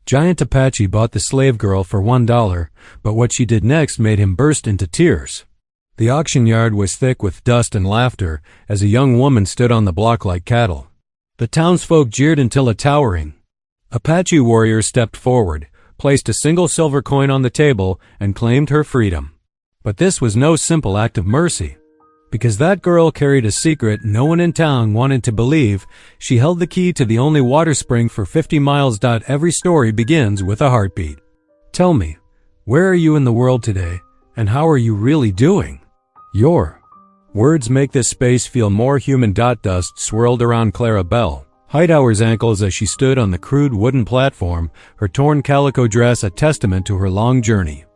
Giant Apache bought the slave girl for $1, but what she did next made him burst into tears. The auction yard was thick with dust and laughter as a young woman stood on the block like cattle. The townsfolk jeered until a towering Apache warrior stepped forward, placed a single silver coin on the table, and claimed her freedom. But this was no simple act of mercy. Because that girl carried a secret no one in town wanted to believe, she held the key to the only water spring for 50 miles. Every story begins with a heartbeat. Tell me, where are you in the world today, and how are you really doing? Your words make this space feel more human. Dust swirled around Clara Bell Hightower's ankles as she stood on the crude wooden platform, her torn calico dress a testament to her long journey.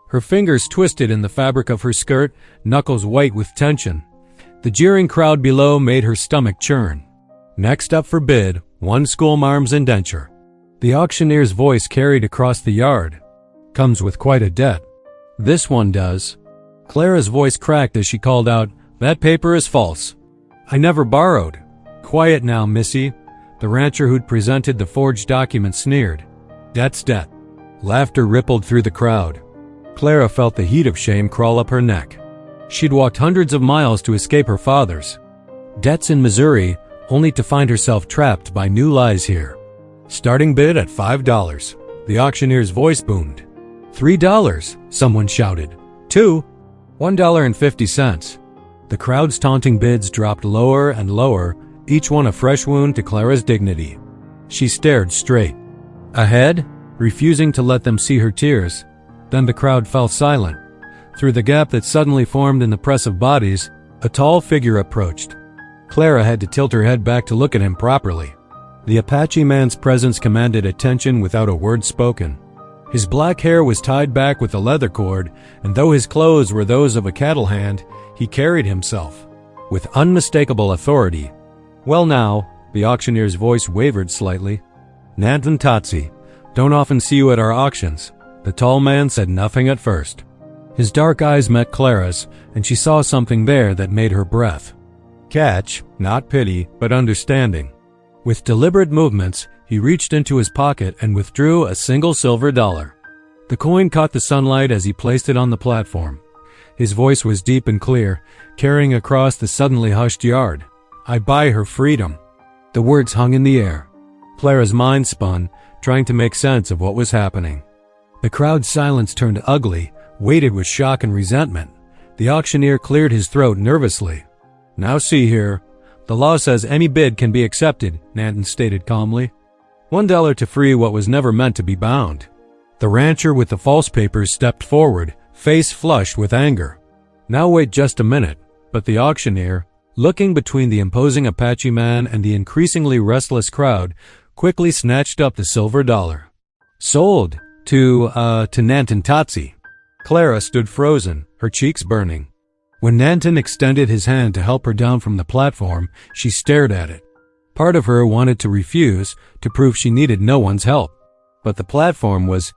Her fingers twisted in the fabric of her skirt, knuckles white with tension. The jeering crowd below made her stomach churn. Next up for bid, one schoolmarm's indenture. The auctioneer's voice carried across the yard. Comes with quite a debt. This one does. Clara's voice cracked as she called out, "That paper is false. I never borrowed." "Quiet now, missy." The rancher who'd presented the forged document sneered. "Debt's debt." Laughter rippled through the crowd. Clara felt the heat of shame crawl up her neck. She'd walked hundreds of miles to escape her father's debts in Missouri, only to find herself trapped by new lies here. Starting bid at $5. The auctioneer's voice boomed. $3, someone shouted. $2, $1.50. The crowd's taunting bids dropped lower and lower, each one a fresh wound to Clara's dignity. She stared straight ahead, refusing to let them see her tears. Then the crowd fell silent. Through the gap that suddenly formed in the press of bodies, a tall figure approached. Clara had to tilt her head back to look at him properly. The Apache man's presence commanded attention without a word spoken. His black hair was tied back with a leather cord, and though his clothes were those of a cattle hand, he carried himself with unmistakable authority. "Well now," the auctioneer's voice wavered slightly. "Nanton Tatsi, don't often see you at our auctions." The tall man said nothing at first. His dark eyes met Clara's, and she saw something there that made her breath catch, not pity, but understanding. With deliberate movements, he reached into his pocket and withdrew a single silver dollar. The coin caught the sunlight as he placed it on the platform. His voice was deep and clear, carrying across the suddenly hushed yard. "I buy her freedom." The words hung in the air. Clara's mind spun, trying to make sense of what was happening. The crowd's silence turned ugly, weighted with shock and resentment. The auctioneer cleared his throat nervously. "Now see here. The law says any bid can be accepted," Nanton stated calmly. $1 to free what was never meant to be bound. The rancher with the false papers stepped forward, face flushed with anger. "Now wait just a minute," but the auctioneer, looking between the imposing Apache man and the increasingly restless crowd, quickly snatched up the silver dollar. "Sold to Nanton Tatsi." Clara stood frozen, her cheeks burning. When Nanton extended his hand to help her down from the platform, she stared at it. Part of her wanted to refuse, to prove she needed no one's help. But the platform was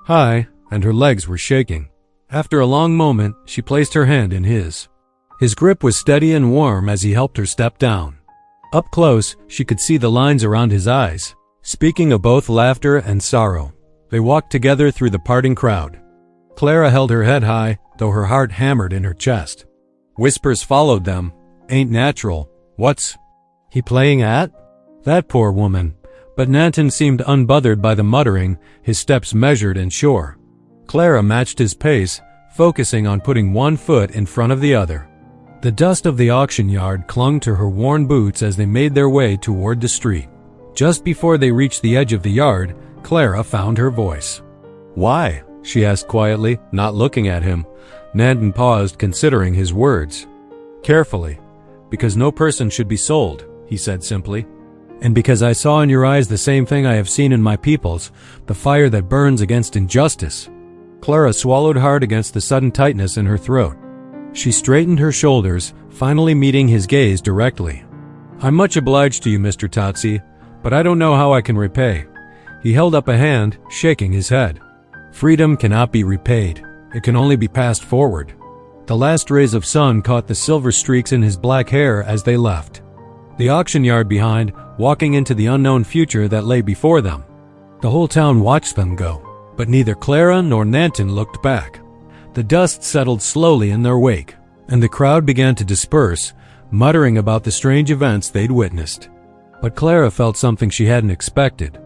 high, and her legs were shaking. After a long moment, she placed her hand in his. His grip was steady and warm as he helped her step down. Up close, she could see the lines around his eyes, speaking of both laughter and sorrow. They walked together through the parting crowd. Clara held her head high, though her heart hammered in her chest. Whispers followed them. "Ain't natural. What's he playing at?" That poor woman. But Nanton seemed unbothered by the muttering, his steps measured and sure. Clara matched his pace, focusing on putting one foot in front of the other. The dust of the auction yard clung to her worn boots as they made their way toward the street. Just before they reached the edge of the yard, Clara found her voice. "Why?" she asked quietly, not looking at him. Nanton paused, considering his words. Carefully. "Because no person should be sold," he said simply. "And because I saw in your eyes the same thing I have seen in my people's, the fire that burns against injustice." Clara swallowed hard against the sudden tightness in her throat. She straightened her shoulders, finally meeting his gaze directly. "I'm much obliged to you, Mr. Tatsi, but I don't know how I can repay." He held up a hand, shaking his head. "Freedom cannot be repaid. It can only be passed forward." The last rays of sun caught the silver streaks in his black hair as they left. The auction yard behind, walking into the unknown future that lay before them. The whole town watched them go, but neither Clara nor Nanton looked back. The dust settled slowly in their wake, and the crowd began to disperse, muttering about the strange events they'd witnessed. But Clara felt something she hadn't expected.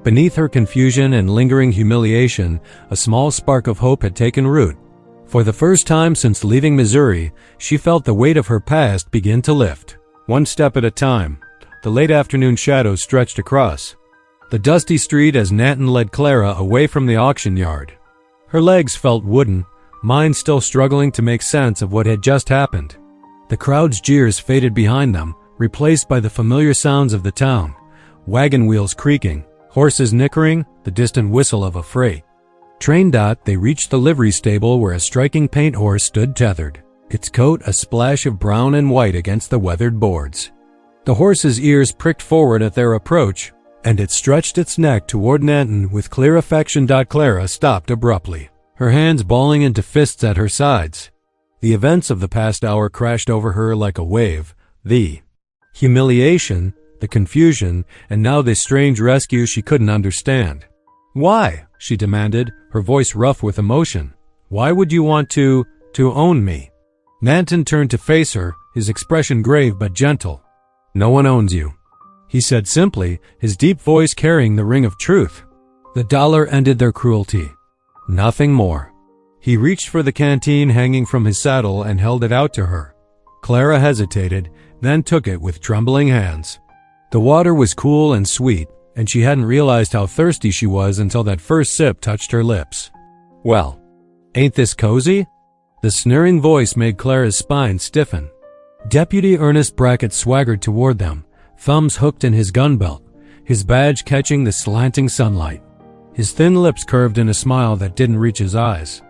Beneath her confusion and lingering humiliation, a small spark of hope had taken root. For the first time since leaving Missouri, she felt the weight of her past begin to lift. One step at a time, the late afternoon shadows stretched across the dusty street as Nanton led Clara away from the auction yard. Her legs felt wooden, mind still struggling to make sense of what had just happened. The crowd's jeers faded behind them, replaced by the familiar sounds of the town, wagon wheels creaking, horses nickering, the distant whistle of a freight. Trained out, they reached the livery stable where a striking paint horse stood tethered, its coat a splash of brown and white against the weathered boards. The horse's ears pricked forward at their approach, and it stretched its neck toward Nanton with clear affection. Clara stopped abruptly, her hands balling into fists at her sides. The events of the past hour crashed over her like a wave. The humiliation, the confusion, and now this strange rescue she couldn't understand. "Why?" she demanded, her voice rough with emotion. "Why would you want to own me?" Nanton turned to face her, his expression grave but gentle. "No one owns you," he said simply, his deep voice carrying the ring of truth. The dollar ended their cruelty. Nothing more. He reached for the canteen hanging from his saddle and held it out to her. Clara hesitated, then took it with trembling hands. The water was cool and sweet, and she hadn't realized how thirsty she was until that first sip touched her lips. "Well, ain't this cozy?" The sneering voice made Clara's spine stiffen. Deputy Ernest Brackett swaggered toward them, thumbs hooked in his gun belt, his badge catching the slanting sunlight. His thin lips curved in a smile that didn't reach his eyes.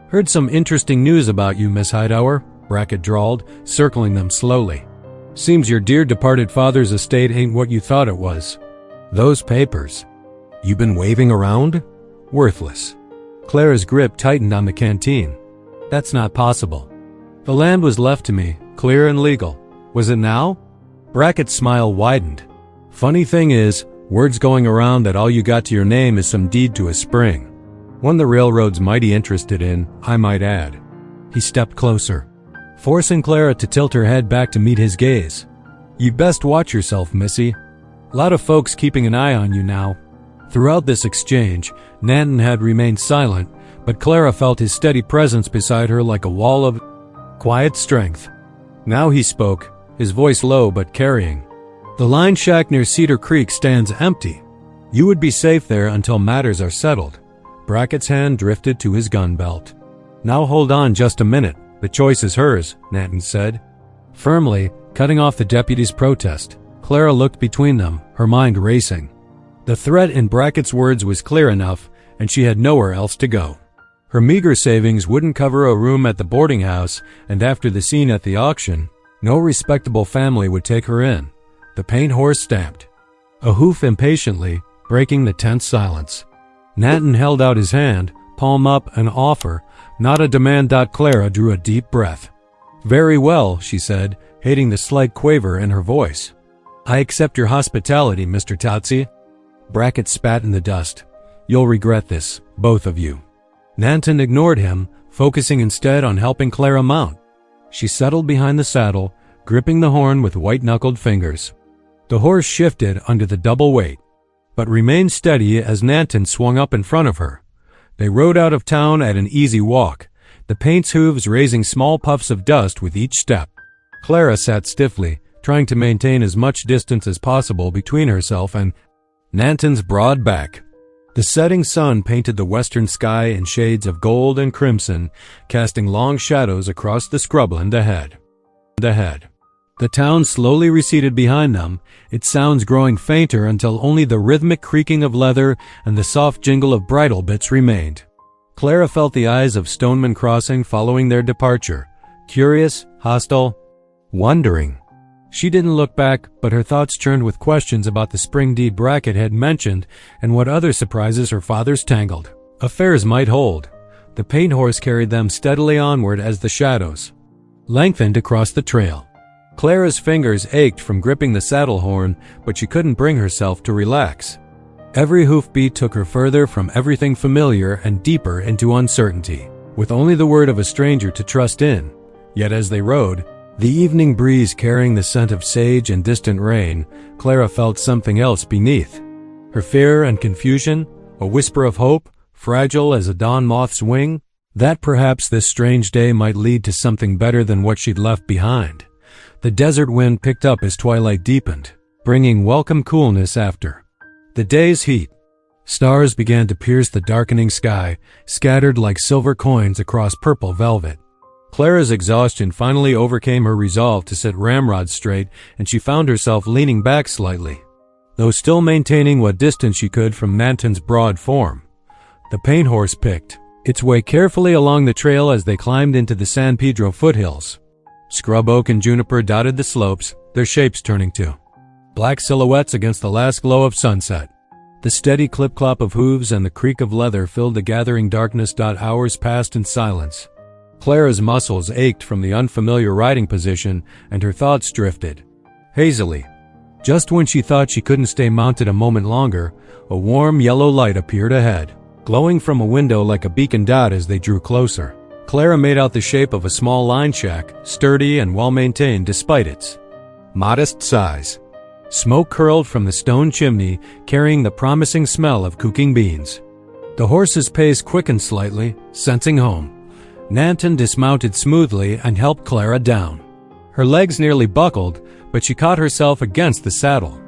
"Heard some interesting news about you, Miss Hightower," Brackett drawled, circling them slowly. "Seems your dear departed father's estate ain't what you thought it was. Those papers you been waving around? Worthless." Clara's grip tightened on the canteen. "That's not possible. The land was left to me, clear and legal. Was it now?" Brackett's smile widened. "Funny thing is, word's going around that all you got to your name is some deed to a spring. One the railroad's mighty interested in, I might add." He stepped closer, forcing Clara to tilt her head back to meet his gaze. "You best watch yourself, missy. Lot of folks keeping an eye on you now." Throughout this exchange, Nanton had remained silent, but Clara felt his steady presence beside her like a wall of quiet strength. Now he spoke, his voice low but carrying. "The line shack near Cedar Creek stands empty. You would be safe there until matters are settled." Brackett's hand drifted to his gun belt. "Now hold on just a minute. The choice is hers," Nanton said. Firmly, cutting off the deputy's protest, Clara looked between them, her mind racing. The threat in Brackett's words was clear enough, and she had nowhere else to go. Her meager savings wouldn't cover a room at the boarding house, and after the scene at the auction, no respectable family would take her in. The paint horse stamped, a hoof impatiently, breaking the tense silence. Nanton held out his hand, palm up, an offer, not a demand. Clara drew a deep breath. "Very well," she said, hating the slight quaver in her voice. "I accept your hospitality, Mr. Totsie." Brackett spat in the dust. "You'll regret this, both of you." Nanton ignored him, focusing instead on helping Clara mount. She settled behind the saddle, gripping the horn with white-knuckled fingers. The horse shifted under the double weight, but remained steady as Nanton swung up in front of her. They rode out of town at an easy walk, the paint's hooves raising small puffs of dust with each step. Clara sat stiffly, trying to maintain as much distance as possible between herself and Nanton's broad back. The setting sun painted the western sky in shades of gold and crimson, casting long shadows across the scrubland ahead. The town slowly receded behind them, its sounds growing fainter until only the rhythmic creaking of leather and the soft jingle of bridle bits remained. Clara felt the eyes of Stoneman Crossing following their departure, curious, hostile, wondering. She didn't look back, but her thoughts churned with questions about the spring deed Brackett had mentioned and what other surprises her father's tangled affairs might hold. The paint horse carried them steadily onward as the shadows lengthened across the trail. Clara's fingers ached from gripping the saddle horn, but she couldn't bring herself to relax. Every hoofbeat took her further from everything familiar and deeper into uncertainty, with only the word of a stranger to trust in. Yet as they rode, the evening breeze carrying the scent of sage and distant rain, Clara felt something else beneath. Her fear and confusion, a whisper of hope, fragile as a dawn moth's wing, that perhaps this strange day might lead to something better than what she'd left behind. The desert wind picked up as twilight deepened, bringing welcome coolness after the day's heat. Stars began to pierce the darkening sky, scattered like silver coins across purple velvet. Clara's exhaustion finally overcame her resolve to sit ramrod straight, and she found herself leaning back slightly, though still maintaining what distance she could from Nanton's broad form. The paint horse picked its way carefully along the trail as they climbed into the San Pedro foothills. Scrub oak and juniper dotted the slopes, their shapes turning to black silhouettes against the last glow of sunset. The steady clip-clop of hooves and the creak of leather filled the gathering darkness. Hours passed in silence. Clara's muscles ached from the unfamiliar riding position, and her thoughts drifted hazily. Just when she thought she couldn't stay mounted a moment longer, a warm yellow light appeared ahead, glowing from a window like a beacon dot as they drew closer. Clara made out the shape of a small line shack, sturdy and well-maintained despite its modest size. Smoke curled from the stone chimney, carrying the promising smell of cooking beans. The horse's pace quickened slightly, sensing home. Nanton dismounted smoothly and helped Clara down. Her legs nearly buckled, but she caught herself against the saddle.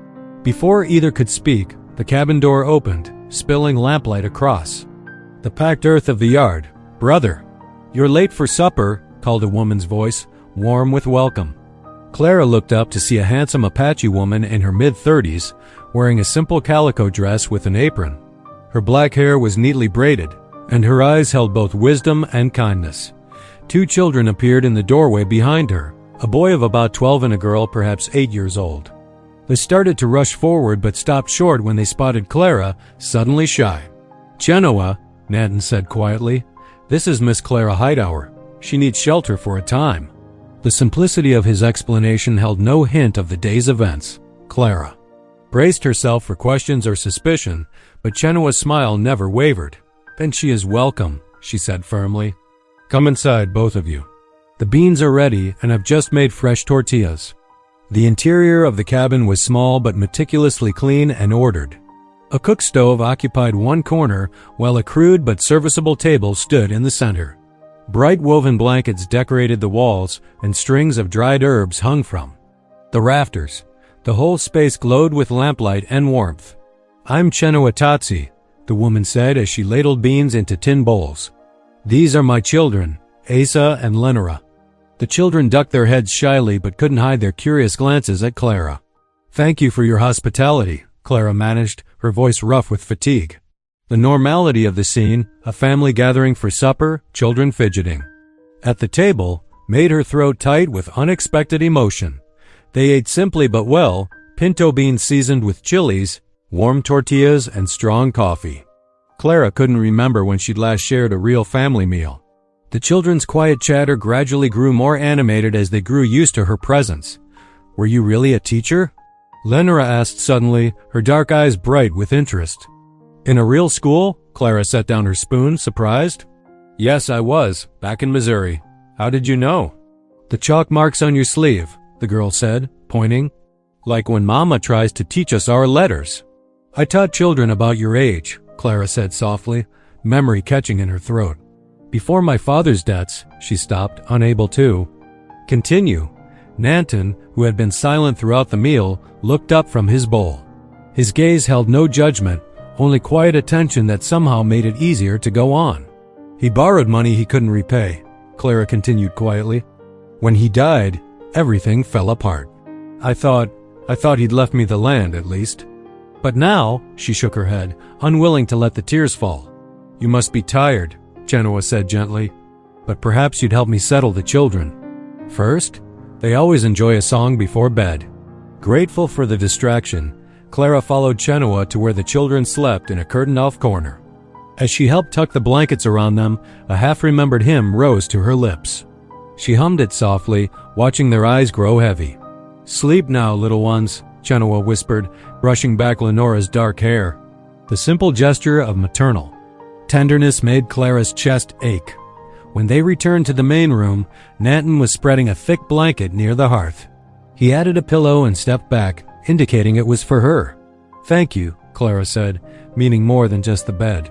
Before either could speak, the cabin door opened, spilling lamplight across the packed earth of the yard. "Brother, you're late for supper," called a woman's voice, warm with welcome. Clara looked up to see a handsome Apache woman in her mid-30s, wearing a simple calico dress with an apron. Her black hair was neatly braided, and her eyes held both wisdom and kindness. Two children appeared in the doorway behind her, a boy of about 12 and a girl perhaps 8 years old. They started to rush forward but stopped short when they spotted Clara, suddenly shy. "Genoa," Nanton said quietly, "this is Miss Clara Hightower. She needs shelter for a time." The simplicity of his explanation held no hint of the day's events. Clara braced herself for questions or suspicion, but Genoa's smile never wavered. "Then she is welcome," she said firmly. "Come inside, both of you. The beans are ready, and I've just made fresh tortillas." The interior of the cabin was small but meticulously clean and ordered. A cook stove occupied one corner, while a crude but serviceable table stood in the center. Bright woven blankets decorated the walls, and strings of dried herbs hung from the rafters. The whole space glowed with lamplight and warmth. "I'm Genoa Tatsi," the woman said as she ladled beans into tin bowls. "These are my children, Asa and Lenora." The children ducked their heads shyly but couldn't hide their curious glances at Clara. "Thank you for your hospitality," Clara managed, her voice rough with fatigue. The normality of the scene, a family gathering for supper, children fidgeting at the table, made her throat tight with unexpected emotion. They ate simply but well, pinto beans seasoned with chilies, warm tortillas, and strong coffee. Clara couldn't remember when she'd last shared a real family meal. The children's quiet chatter gradually grew more animated as they grew used to her presence. "Were you really a teacher?" Lenora asked suddenly, her dark eyes bright with interest. "In a real school?" Clara set down her spoon, surprised. "Yes, I was, back in Missouri. How did you know?" "The chalk marks on your sleeve," the girl said, pointing. "Like when Mama tries to teach us our letters." "I taught children about your age," Clara said softly, memory catching in her throat. "Before my father's debts," she stopped, unable to continue. Nanton, who had been silent throughout the meal, looked up from his bowl. His gaze held no judgment, only quiet attention that somehow made it easier to go on. "He borrowed money he couldn't repay," Clara continued quietly. "When he died, everything fell apart. I thought he'd left me the land, at least. But now," she shook her head, unwilling to let the tears fall. "You must be tired," Genoa said gently, "but perhaps you'd help me settle the children. First, they always enjoy a song before bed." Grateful for the distraction, Clara followed Genoa to where the children slept in a curtained-off corner. As she helped tuck the blankets around them, a half-remembered hymn rose to her lips. She hummed it softly, watching their eyes grow heavy. "Sleep now, little ones," Genoa whispered, brushing back Lenora's dark hair. The simple gesture of maternal tenderness made Clara's chest ache. When they returned to the main room, Nanton was spreading a thick blanket near the hearth. He added a pillow and stepped back, indicating it was for her. "Thank you," Clara said, meaning more than just the bed.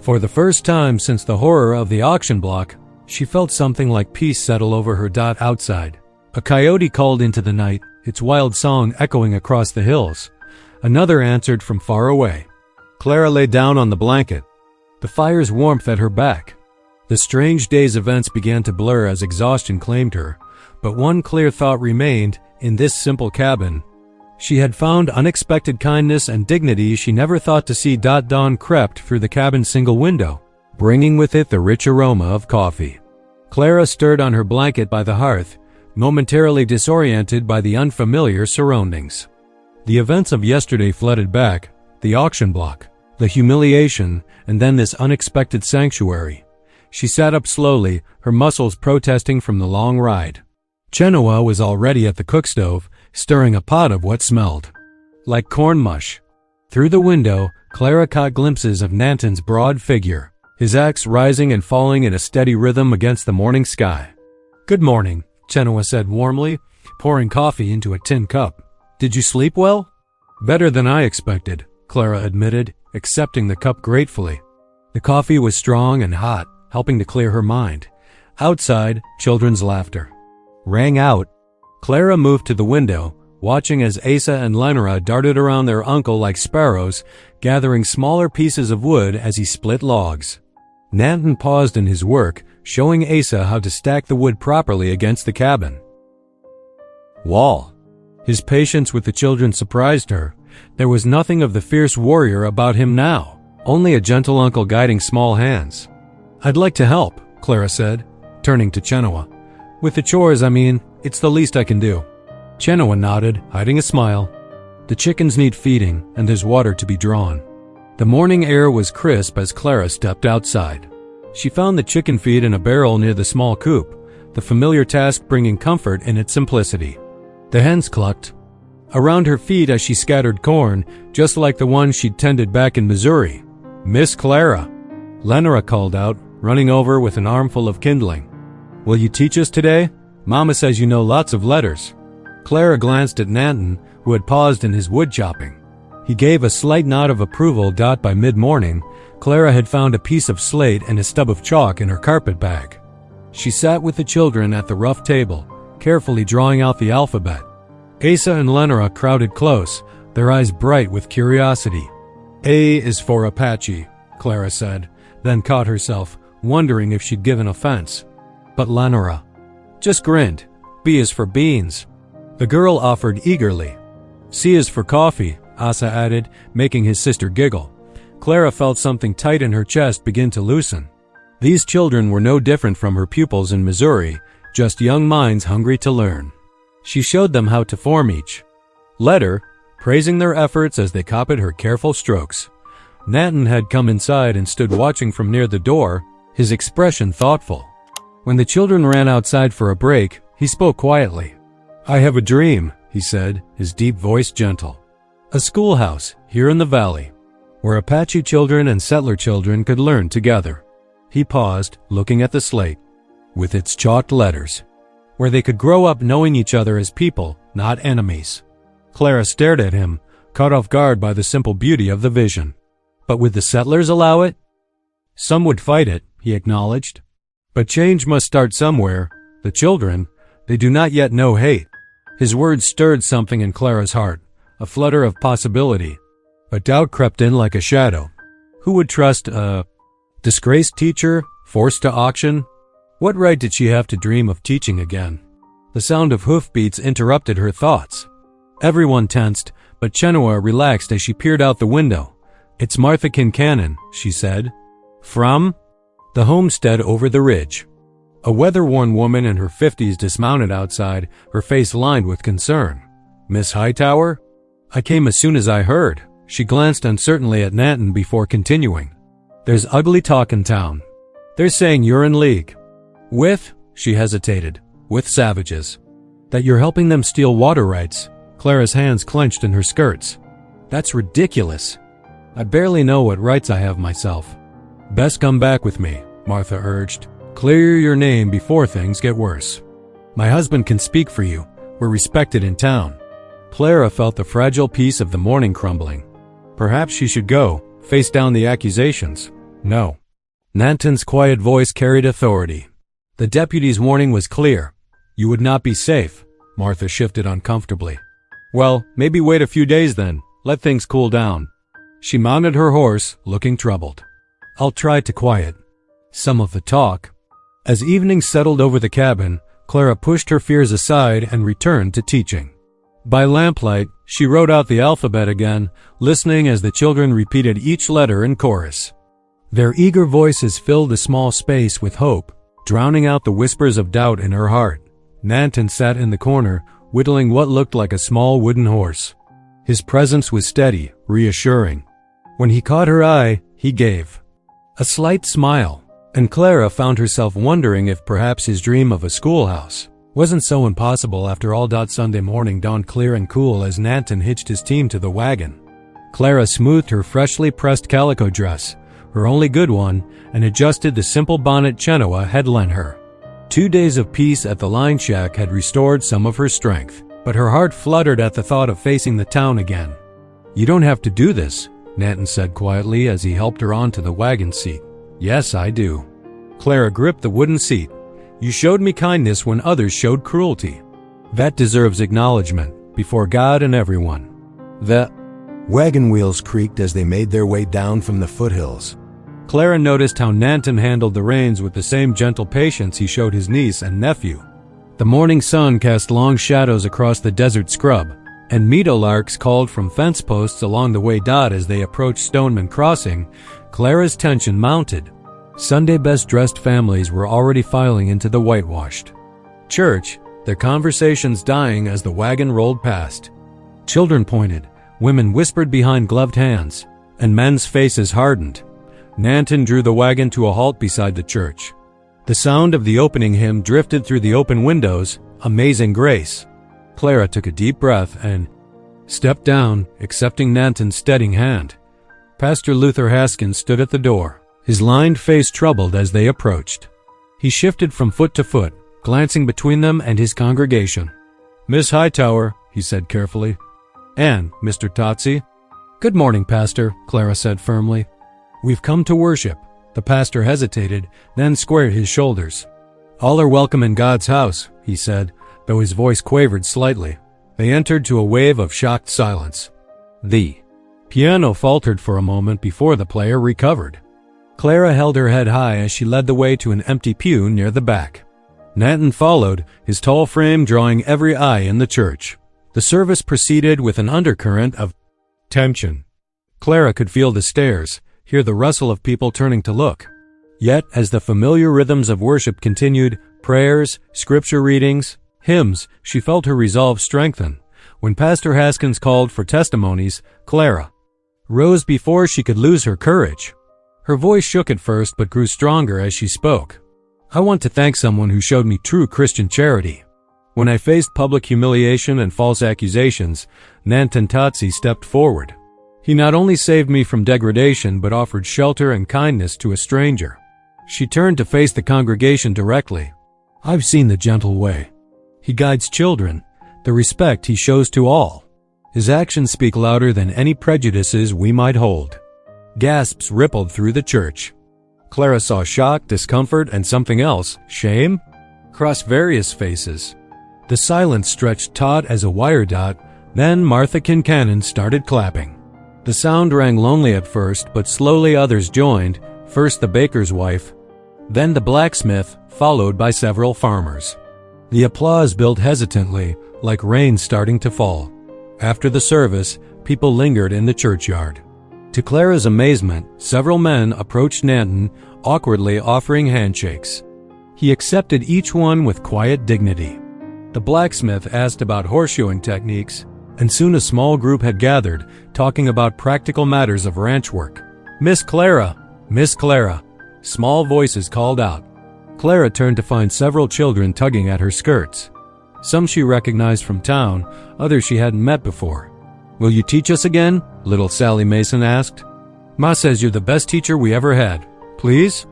For the first time since the horror of the auction block, she felt something like peace settle over her. Outside, a coyote called into the night, its wild song echoing across the hills. Another answered from far away. Clara lay down on the blanket, the fire's warmth at her back. The strange day's events began to blur as exhaustion claimed her, but one clear thought remained in this simple cabin. She had found unexpected kindness and dignity she never thought to see. Dawn crept through the cabin's single window, bringing with it the rich aroma of coffee. Clara stirred on her blanket by the hearth, momentarily disoriented by the unfamiliar surroundings. The events of yesterday flooded back, the auction block, the humiliation, and then this unexpected sanctuary. She sat up slowly, her muscles protesting from the long ride. Chenoa was already at the cook stove, stirring a pot of what smelled like corn mush. Through the window, Clara caught glimpses of Nanton's broad figure, his axe rising and falling in a steady rhythm against the morning sky. "Good morning," Chenoa said warmly, pouring coffee into a tin cup. "Did you sleep well?" "Better than I expected," Clara admitted, accepting the cup gratefully. The coffee was strong and hot, helping to clear her mind. Outside, children's laughter rang out. Clara moved to the window, watching as Asa and Lenora darted around their uncle like sparrows, gathering smaller pieces of wood as he split logs. Nanton paused in his work, showing Asa how to stack the wood properly against the cabin wall. His patience with the children surprised her. There was nothing of the fierce warrior about him now, only a gentle uncle guiding small hands. "I'd like to help," Clara said, turning to Chenoa. "With the chores, I mean, it's the least I can do." Chenoa nodded, hiding a smile. The chickens need feeding, and there's water to be drawn. The morning air was crisp as Clara stepped outside. She found the chicken feed in a barrel near the small coop, the familiar task bringing comfort in its simplicity. The hens clucked around her feet as she scattered corn, just like the one she'd tended back in Missouri. "Miss Clara," Lenora called out, running over with an armful of kindling. "Will you teach us today? Mama says you know lots of letters." Clara glanced at Nanton, who had paused in his wood chopping. He gave a slight nod of approval. By mid-morning, Clara had found a piece of slate and a stub of chalk in her carpet bag. She sat with the children at the rough table, carefully drawing out the alphabet. Asa and Lenora crowded close, their eyes bright with curiosity. "A is for Apache," Clara said, then caught herself, wondering if she'd given offense. But Lenora just grinned. "B is for beans," the girl offered eagerly. "C is for coffee," Asa added, making his sister giggle. Clara felt something tight in her chest begin to loosen. These children were no different from her pupils in Missouri, just young minds hungry to learn. She showed them how to form each letter, praising their efforts as they copied her careful strokes. Nanton had come inside and stood watching from near the door, his expression thoughtful. When the children ran outside for a break, he spoke quietly. "I have a dream," he said, his deep voice gentle. "A schoolhouse here in the valley, where Apache children and settler children could learn together." He paused, looking at the slate, with its chalked letters, where they could grow up knowing each other as people, not enemies. Clara stared at him, caught off guard by the simple beauty of the vision. "But would the settlers allow it?" "Some would fight it," he acknowledged. "But change must start somewhere. The children, they do not yet know hate." His words stirred something in Clara's heart, a flutter of possibility. But doubt crept in like a shadow. Who would trust a disgraced teacher, forced to auction? What right did she have to dream of teaching again? The sound of hoofbeats interrupted her thoughts. Everyone tensed, but Chenoa relaxed as she peered out the window. "It's Martha Kincannon," she said. "From?" "The homestead over the ridge." A weather-worn woman in her 50s dismounted outside, her face lined with concern. "Miss Hightower?" "I came as soon as I heard." She glanced uncertainly at Nanton before continuing. "There's ugly talk in town. They're saying you're in league." "With?" She hesitated. "With savages. That you're helping them steal water rights." Clara's hands clenched in her skirts. "That's ridiculous." I barely know what rights I have myself. Best come back with me, Martha urged. Clear your name before things get worse. My husband can speak for you. We're respected in town. Clara felt the fragile peace of the morning crumbling. Perhaps she should go, face down the accusations. No. Nanton's quiet voice carried authority. The deputy's warning was clear. You would not be safe. Martha shifted uncomfortably. Well, maybe wait a few days then. Let things cool down. She mounted her horse, looking troubled. I'll try to quiet some of the talk. As evening settled over the cabin, Clara pushed her fears aside and returned to teaching. By lamplight, she wrote out the alphabet again, listening as the children repeated each letter in chorus. Their eager voices filled the small space with hope, drowning out the whispers of doubt in her heart. Nanton sat in the corner, whittling what looked like a small wooden horse. His presence was steady, reassuring. When he caught her eye, he gave a slight smile, and Clara found herself wondering if perhaps his dream of a schoolhouse wasn't so impossible after all. Sunday morning dawned clear and cool as Nanton hitched his team to the wagon. Clara smoothed her freshly pressed calico dress, her only good one, and adjusted the simple bonnet Chenoa had lent her. 2 days of peace at the line shack had restored some of her strength, but her heart fluttered at the thought of facing the town again. You don't have to do this, Nanton said quietly as he helped her onto the wagon seat. Yes, I do. Clara gripped the wooden seat. You showed me kindness when others showed cruelty. That deserves acknowledgement, before God and everyone. The wagon wheels creaked as they made their way down from the foothills. Clara noticed how Nanton handled the reins with the same gentle patience he showed his niece and nephew. The morning sun cast long shadows across the desert scrub, and meadowlarks called from fence posts along the way. As they approached Stoneman Crossing, Clara's tension mounted. Sunday best-dressed families were already filing into the whitewashed church, their conversations dying as the wagon rolled past. Children pointed, women whispered behind gloved hands, and men's faces hardened. Nanton drew the wagon to a halt beside the church. The sound of the opening hymn drifted through the open windows, Amazing Grace. Clara took a deep breath and stepped down, accepting Nanton's steadying hand. Pastor Luther Haskins stood at the door, his lined face troubled as they approached. He shifted from foot to foot, glancing between them and his congregation. Miss Hightower, he said carefully. And Mr. Totsi. Good morning, Pastor, Clara said firmly. We've come to worship. The pastor hesitated, then squared his shoulders. All are welcome in God's house, he said, though his voice quavered slightly. They entered to a wave of shocked silence. The piano faltered for a moment before the player recovered. Clara held her head high as she led the way to an empty pew near the back. Nanton followed, his tall frame drawing every eye in the church. The service proceeded with an undercurrent of tension. Clara could feel the stares, hear the rustle of people turning to look. Yet, as the familiar rhythms of worship continued, prayers, scripture readings, hymns, she felt her resolve strengthen. When Pastor Haskins called for testimonies, Clara rose before she could lose her courage. Her voice shook at first but grew stronger as she spoke. I want to thank someone who showed me true Christian charity. When I faced public humiliation and false accusations, Nanton Totsi stepped forward. He not only saved me from degradation but offered shelter and kindness to a stranger. She turned to face the congregation directly. I've seen the gentle way. He guides children, the respect he shows to all. His actions speak louder than any prejudices we might hold. Gasps rippled through the church. Clara saw shock, discomfort, and something else, shame, cross various faces. The silence stretched taut as a wire dot, then Martha Kincannon started clapping. The sound rang lonely at first, but slowly others joined, first the baker's wife, then the blacksmith, followed by several farmers. The applause built hesitantly, like rain starting to fall. After the service, people lingered in the churchyard. To Clara's amazement, several men approached Nanton, awkwardly offering handshakes. He accepted each one with quiet dignity. The blacksmith asked about horseshoeing techniques, and soon a small group had gathered, talking about practical matters of ranch work. Miss Clara! Miss Clara! Small voices called out. Clara turned to find several children tugging at her skirts. Some she recognized from town, others she hadn't met before. Will you teach us again? Little Sally Mason asked. Ma says you're the best teacher we ever had. Please?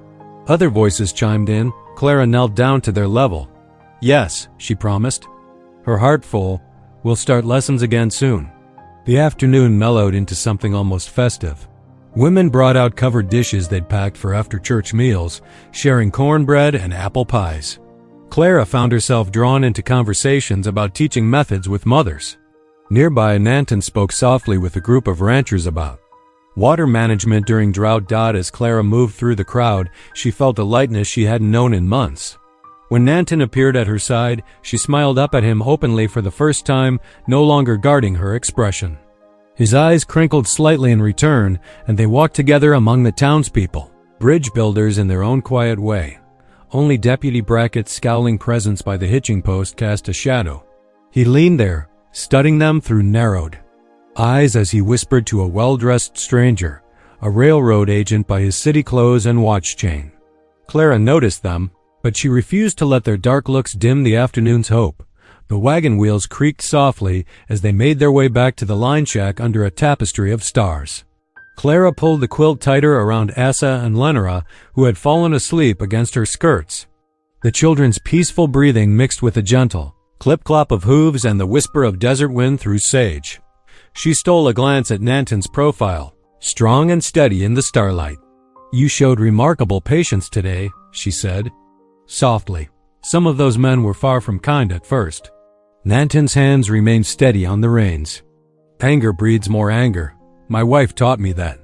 Other voices chimed in. Clara knelt down to their level. Yes, she promised. Her heart full. We'll start lessons again soon. The afternoon mellowed into something almost festive. Women brought out covered dishes they'd packed for after-church meals, sharing cornbread and apple pies. Clara found herself drawn into conversations about teaching methods with mothers. Nearby, Nanton spoke softly with a group of ranchers about water management during drought. As Clara moved through the crowd, she felt a lightness she hadn't known in months. When Nanton appeared at her side, she smiled up at him openly for the first time, no longer guarding her expression. His eyes crinkled slightly in return, and they walked together among the townspeople, bridge builders in their own quiet way. Only Deputy Brackett's scowling presence by the hitching post cast a shadow. He leaned there, studying them through narrowed eyes as he whispered to a well-dressed stranger, a railroad agent by his city clothes and watch chain. Clara noticed them, but she refused to let their dark looks dim the afternoon's hope. The wagon wheels creaked softly as they made their way back to the line shack under a tapestry of stars. Clara pulled the quilt tighter around Asa and Lenora, who had fallen asleep against her skirts. The children's peaceful breathing mixed with a gentle clip-clop of hooves and the whisper of desert wind through sage. She stole a glance at Nanton's profile, strong and steady in the starlight. You showed remarkable patience today, she said, softly. Some of those men were far from kind at first. Nanton's hands remained steady on the reins. Anger breeds more anger. My wife taught me that.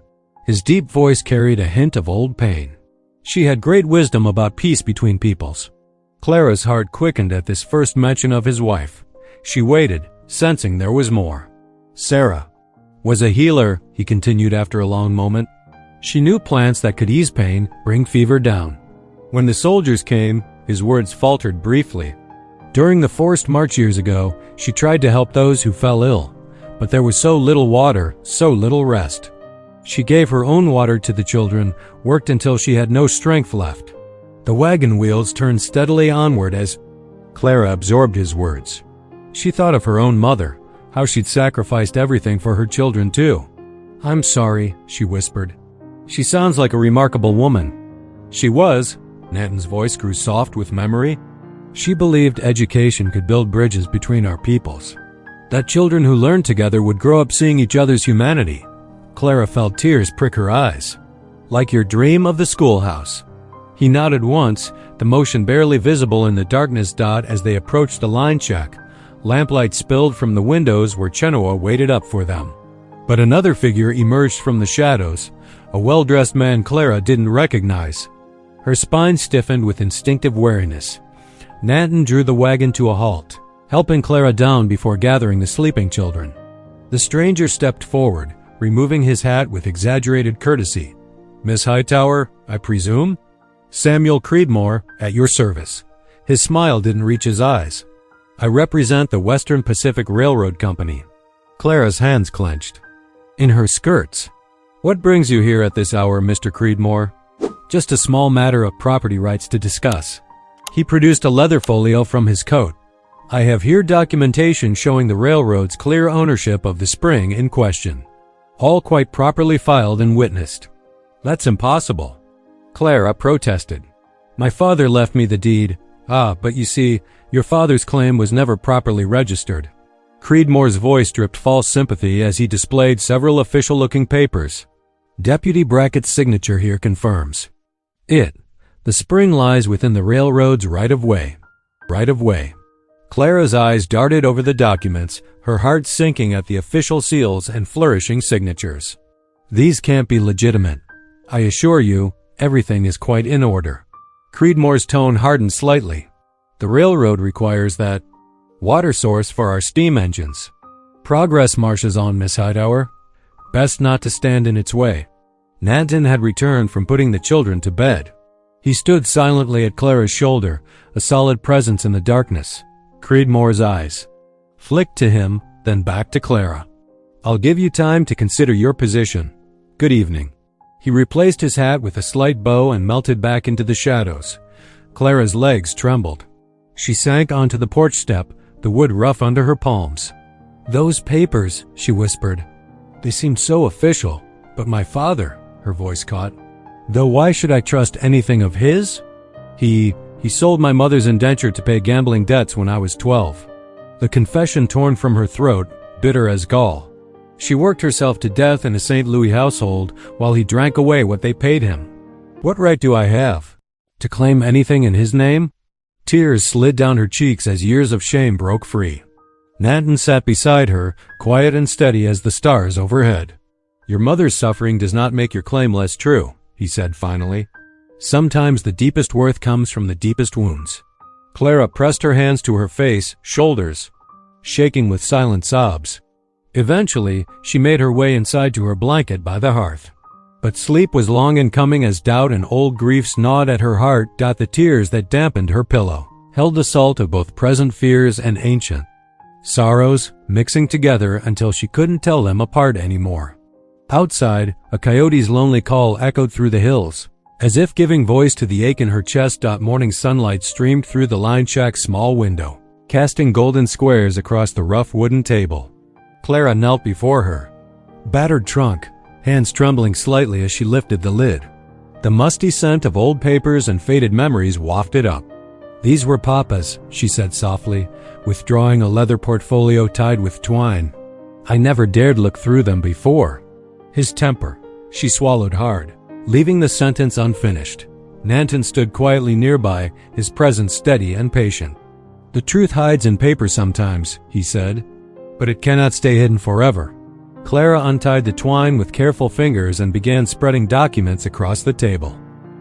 His deep voice carried a hint of old pain. She had great wisdom about peace between peoples. Clara's heart quickened at this first mention of his wife. She waited, sensing there was more. Sarah was a healer, he continued after a long moment. She knew plants that could ease pain, bring fever down. When the soldiers came, his words faltered briefly. During the forced march years ago, she tried to help those who fell ill, but there was so little water, so little rest. She gave her own water to the children, worked until she had no strength left. The wagon wheels turned steadily onward as Clara absorbed his words. She thought of her own mother, how she'd sacrificed everything for her children too. I'm sorry, she whispered. She sounds like a remarkable woman. She was. Nanton's voice grew soft with memory. She believed education could build bridges between our peoples, that children who learned together would grow up seeing each other's humanity. Clara felt tears prick her eyes. Like your dream of the schoolhouse. He nodded once, the motion barely visible in the darkness. As they approached the line shack, lamplight spilled from the windows where Chenoa waited up for them. But another figure emerged from the shadows, a well-dressed man Clara didn't recognize. Her spine stiffened with instinctive wariness. Nanton drew the wagon to a halt, helping Clara down before gathering the sleeping children. The stranger stepped forward, removing his hat with exaggerated courtesy. Miss Hightower, I presume? Samuel Creedmoor, at your service. His smile didn't reach his eyes. I represent the Western Pacific Railroad Company. Clara's hands clenched. In her skirts. What brings you here at this hour, Mr. Creedmoor? Just a small matter of property rights to discuss. He produced a leather folio from his coat. I have here documentation showing the railroad's clear ownership of the spring in question. All quite properly filed and witnessed. That's impossible. Clara protested. My father left me the deed. But you see, your father's claim was never properly registered. Creedmoor's voice dripped false sympathy as he displayed several official-looking papers. Deputy Brackett's signature here confirms. The spring lies within the railroad's right-of-way. Right-of-way. Clara's eyes darted over the documents, her heart sinking at the official seals and flourishing signatures. These can't be legitimate. I assure you, everything is quite in order. Creedmoor's tone hardened slightly. The railroad requires that water source for our steam engines. Progress marches on, Miss Hightower. Best not to stand in its way. Nanton had returned from putting the children to bed. He stood silently at Clara's shoulder, a solid presence in the darkness. Creedmoor's eyes flicked to him, then back to Clara. I'll give you time to consider your position. Good evening. He replaced his hat with a slight bow and melted back into the shadows. Clara's legs trembled. She sank onto the porch step, the wood rough under her palms. Those papers, she whispered. They seemed so official, but my father, her voice caught. "Though why should I trust anything of his? He sold my mother's indenture to pay gambling debts when I was 12. The confession torn from her throat, bitter as gall. She worked herself to death in a St. Louis household while he drank away what they paid him. What right do I have to claim anything in his name?" Tears slid down her cheeks as years of shame broke free. Nanton sat beside her, quiet and steady as the stars overhead. "Your mother's suffering does not make your claim less true," he said finally. "Sometimes the deepest worth comes from the deepest wounds." Clara pressed her hands to her face, shoulders, shaking with silent sobs. Eventually, she made her way inside to her blanket by the hearth. But sleep was long in coming as doubt and old griefs gnawed at her heart. The tears that dampened her pillow held the salt of both present fears and ancient sorrows, mixing together until she couldn't tell them apart anymore. Outside, a coyote's lonely call echoed through the hills, as if giving voice to the ache in her chest. Morning sunlight streamed through the line shack's small window, casting golden squares across the rough wooden table. Clara knelt before her, battered trunk, hands trembling slightly as she lifted the lid. The musty scent of old papers and faded memories wafted up. "These were Papa's," she said softly, withdrawing a leather portfolio tied with twine. "I never dared look through them before." His temper. She swallowed hard, leaving the sentence unfinished. Nanton stood quietly nearby, his presence steady and patient. "The truth hides in paper sometimes," he said, "but it cannot stay hidden forever." Clara untied the twine with careful fingers and began spreading documents across the table.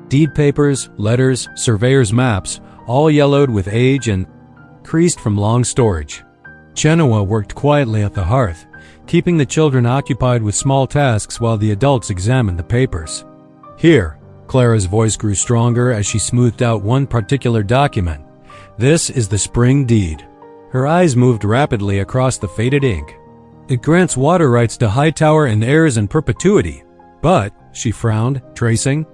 Deed papers, letters, surveyor's maps, all yellowed with age and creased from long storage. Genoa worked quietly at the hearth, keeping the children occupied with small tasks while the adults examined the papers. "Here," Clara's voice grew stronger as she smoothed out one particular document. "This is the spring deed." Her eyes moved rapidly across the faded ink. "It grants water rights to Hightower and heirs in perpetuity, but," she frowned, tracing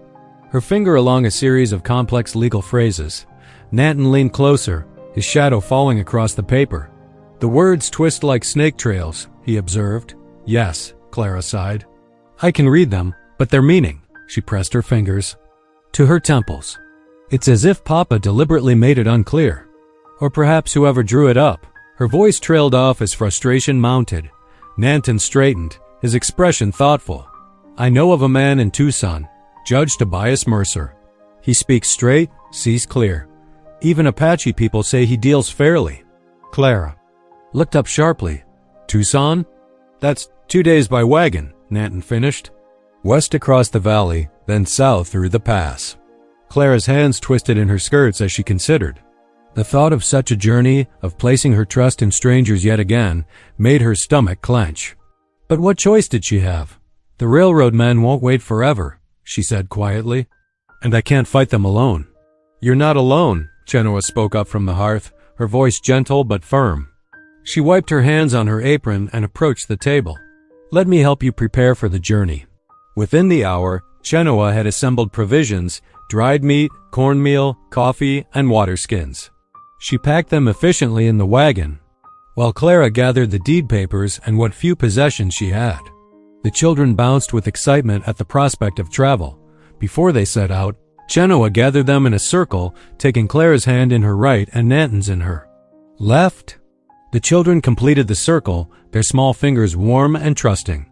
her finger along a series of complex legal phrases. Nanton leaned closer, his shadow falling across the paper. "The words twist like snake trails," he observed. "Yes," Clara sighed. "I can read them, but their meaning," she pressed her fingers to her temples. "It's as if Papa deliberately made it unclear. Or perhaps whoever drew it up." Her voice trailed off as frustration mounted. Nanton straightened, his expression thoughtful. "I know of a man in Tucson, Judge Tobias Mercer. He speaks straight, sees clear. Even Apache people say he deals fairly." Clara looked up sharply. "Tucson? That's 2 days by wagon," Nanton finished. "West across the valley, then south through the pass." Clara's hands twisted in her skirts as she considered. The thought of such a journey, of placing her trust in strangers yet again, made her stomach clench. But what choice did she have? "The railroad men won't wait forever," she said quietly, "and I can't fight them alone." "You're not alone," Genoa spoke up from the hearth, her voice gentle but firm. She wiped her hands on her apron and approached the table. "Let me help you prepare for the journey." Within the hour, Genoa had assembled provisions, dried meat, cornmeal, coffee, and water skins. She packed them efficiently in the wagon, while Clara gathered the deed papers and what few possessions she had. The children bounced with excitement at the prospect of travel. Before they set out, Genoa gathered them in a circle, taking Clara's hand in her right and Nanton's in her left. The children completed the circle, their small fingers warm and trusting.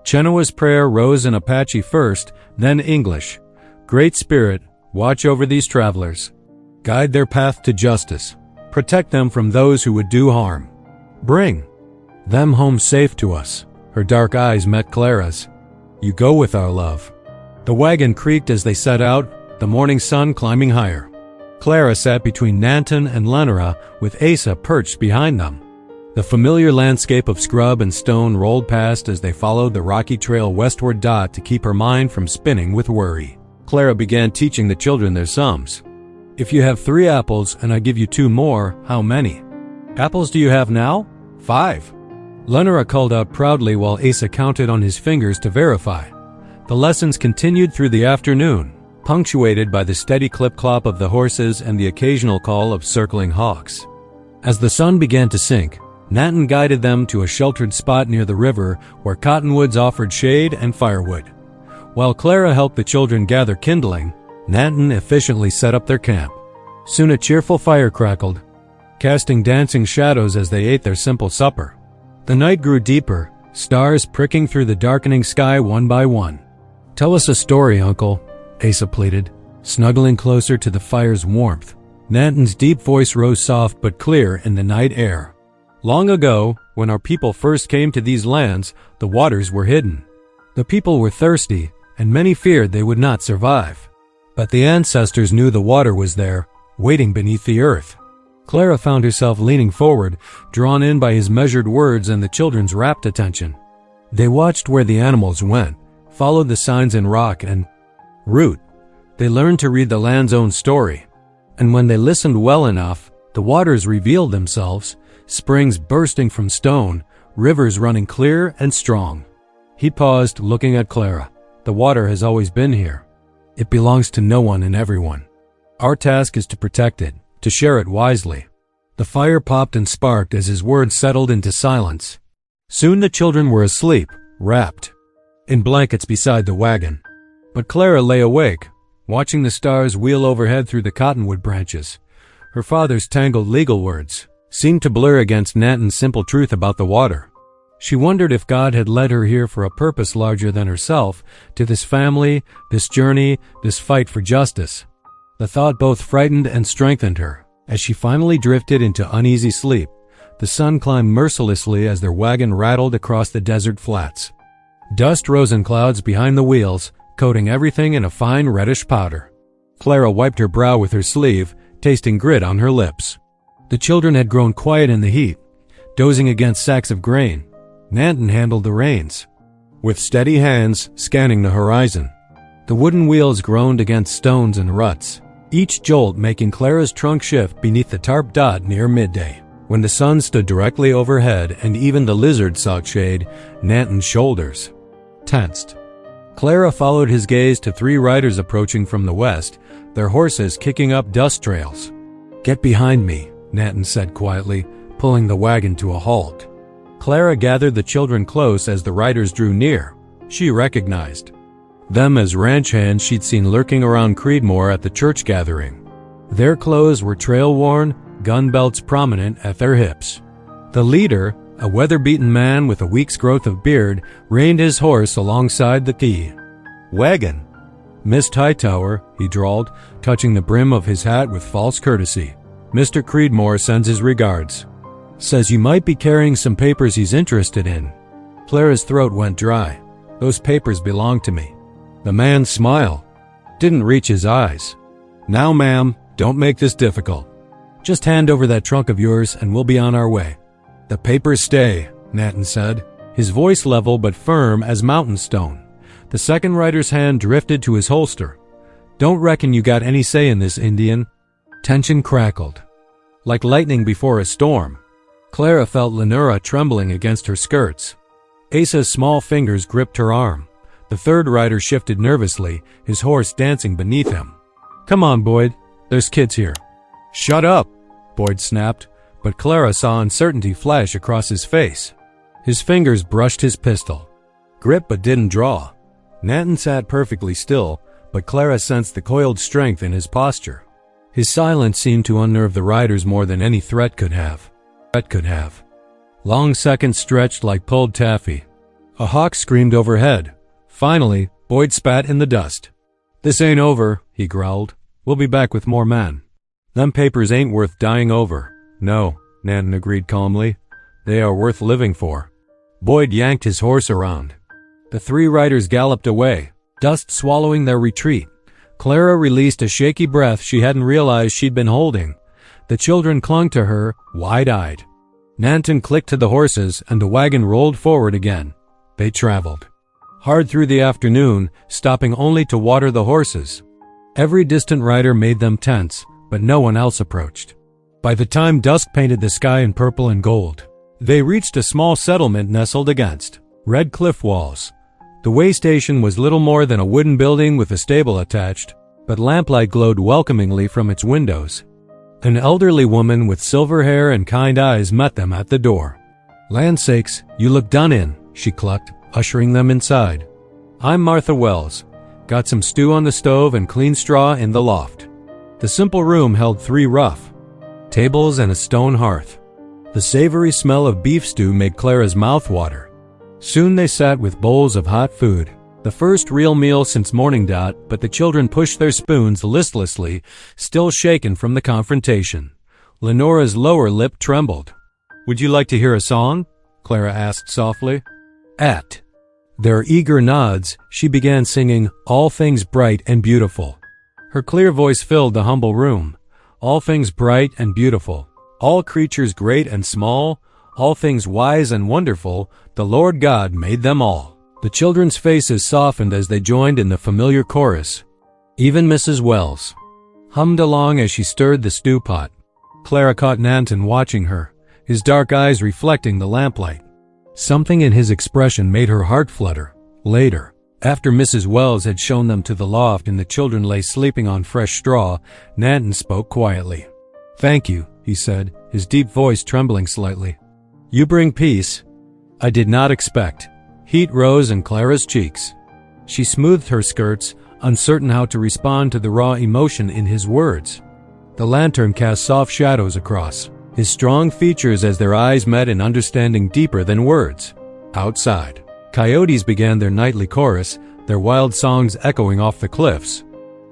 Genoa's prayer rose in Apache first, then English. "Great Spirit, watch over these travelers. Guide their path to justice. Protect them from those who would do harm. Bring them home safe to us." Her dark eyes met Clara's. "You go with our love." The wagon creaked as they set out, the morning sun climbing higher. Clara sat between Nanton and Lenora, with Asa perched behind them. The familiar landscape of scrub and stone rolled past as they followed the rocky trail westward. To keep her mind from spinning with worry, Clara began teaching the children their sums. "If you have 3 apples and I give you 2 more, how many apples do you have now?" 5. Lenora called out proudly while Asa counted on his fingers to verify. The lessons continued through the afternoon, punctuated by the steady clip-clop of the horses and the occasional call of circling hawks. As the sun began to sink, Nanton guided them to a sheltered spot near the river where cottonwoods offered shade and firewood. While Clara helped the children gather kindling, Nanton efficiently set up their camp. Soon a cheerful fire crackled, casting dancing shadows as they ate their simple supper. The night grew deeper, stars pricking through the darkening sky one by one. "Tell us a story, Uncle," Asa pleaded, snuggling closer to the fire's warmth. Nanton's deep voice rose soft but clear in the night air. "Long ago, when our people first came to these lands, the waters were hidden. The people were thirsty, and many feared they would not survive. But the ancestors knew the water was there, waiting beneath the earth." Clara found herself leaning forward, drawn in by his measured words and the children's rapt attention. They watched where the animals went, followed the signs in rock and root. They learned to read the land's own story. And when they listened well enough, the waters revealed themselves, springs bursting from stone, rivers running clear and strong. He paused, looking at Clara. "The water has always been here. It belongs to no one and everyone. Our task is to protect it, to share it wisely." The fire popped and sparked as his words settled into silence. Soon the children were asleep, wrapped in blankets beside the wagon. But Clara lay awake, watching the stars wheel overhead through the cottonwood branches. Her father's tangled legal words seemed to blur against Nanton's simple truth about the water. She wondered if God had led her here for a purpose larger than herself, to this family, this journey, this fight for justice. The thought both frightened and strengthened her. As she finally drifted into uneasy sleep, the sun climbed mercilessly as their wagon rattled across the desert flats. Dust rose in clouds behind the wheels, coating everything in a fine reddish powder. Clara wiped her brow with her sleeve, tasting grit on her lips. The children had grown quiet in the heat, dozing against sacks of grain. Nanton handled the reins, with steady hands scanning the horizon. The wooden wheels groaned against stones and ruts, each jolt making Clara's trunk shift beneath the tarp dot near midday. When the sun stood directly overhead and even the lizard sought shade, Nanton's shoulders tensed. Clara followed his gaze to three riders approaching from the west, their horses kicking up dust trails. "Get behind me," Nanton said quietly, pulling the wagon to a halt. Clara gathered the children close as the riders drew near. She recognized them as ranch hands she'd seen lurking around Creedmoor at the church gathering. Their clothes were trail-worn, gun belts prominent at their hips. The leader, a weather-beaten man with a week's growth of beard, reined his horse alongside the key. "Wagon, Miss Hightower," he drawled, touching the brim of his hat with false courtesy. "Mr. Creedmoor sends his regards. Says you might be carrying some papers he's interested in." Clara's throat went dry. "Those papers belong to me." The man's smile didn't reach his eyes. "Now, ma'am, don't make this difficult. Just hand over that trunk of yours and we'll be on our way." "The papers stay," Nanton said, his voice level but firm as mountain stone. The second rider's hand drifted to his holster. "Don't reckon you got any say in this, Indian." Tension crackled, like lightning before a storm. Clara felt Lenora trembling against her skirts. Asa's small fingers gripped her arm. The third rider shifted nervously, his horse dancing beneath him. "Come on, Boyd. There's kids here." "Shut up," Boyd snapped, but Clara saw uncertainty flash across his face. His fingers brushed his pistol. Grip but didn't draw. Nanton sat perfectly still, but Clara sensed the coiled strength in his posture. His silence seemed to unnerve the riders more than any threat could have. Long seconds stretched like pulled taffy. A hawk screamed overhead. Finally, Boyd spat in the dust. "This ain't over," he growled. "We'll be back with more men." "Them papers ain't worth dying over." "No," Nanton agreed calmly. "They are worth living for." Boyd yanked his horse around. The three riders galloped away, dust swallowing their retreat. Clara released a shaky breath she hadn't realized she'd been holding. The children clung to her, wide-eyed. Nanton clicked to the horses, and the wagon rolled forward again. They traveled hard through the afternoon, stopping only to water the horses. Every distant rider made them tense, but no one else approached. By the time dusk painted the sky in purple and gold, they reached a small settlement nestled against red cliff walls. The way station was little more than a wooden building with a stable attached, but lamplight glowed welcomingly from its windows. An elderly woman with silver hair and kind eyes met them at the door. "Land sakes, you look done in," she clucked, ushering them inside. I'm Martha Wells. Got some stew on the stove and clean straw in the loft. The simple room held 3 rough tables and a stone hearth. The savory smell of beef stew made Clara's mouth water. Soon they sat with bowls of hot food, the first real meal since morning dot, but the children pushed their spoons listlessly, still shaken from the confrontation. Lenora's lower lip trembled. Would you like to hear a song? Clara asked softly. At their eager nods, she began singing All Things Bright and Beautiful. Her clear voice filled the humble room. All things bright and beautiful, all creatures great and small, all things wise and wonderful, the Lord God made them all. The children's faces softened as they joined in the familiar chorus. Even Mrs. Wells hummed along as she stirred the stew pot. Clara caught Nanton watching her, his dark eyes reflecting the lamplight. Something in his expression made her heart flutter. Later, after Mrs. Wells had shown them to the loft and the children lay sleeping on fresh straw, Nanton spoke quietly. Thank you, he said, his deep voice trembling slightly. You bring peace. I did not expect. Heat rose in Clara's cheeks. She smoothed her skirts, uncertain how to respond to the raw emotion in his words. The lantern cast soft shadows across his strong features as their eyes met in understanding deeper than words. Outside, coyotes began their nightly chorus, their wild songs echoing off the cliffs.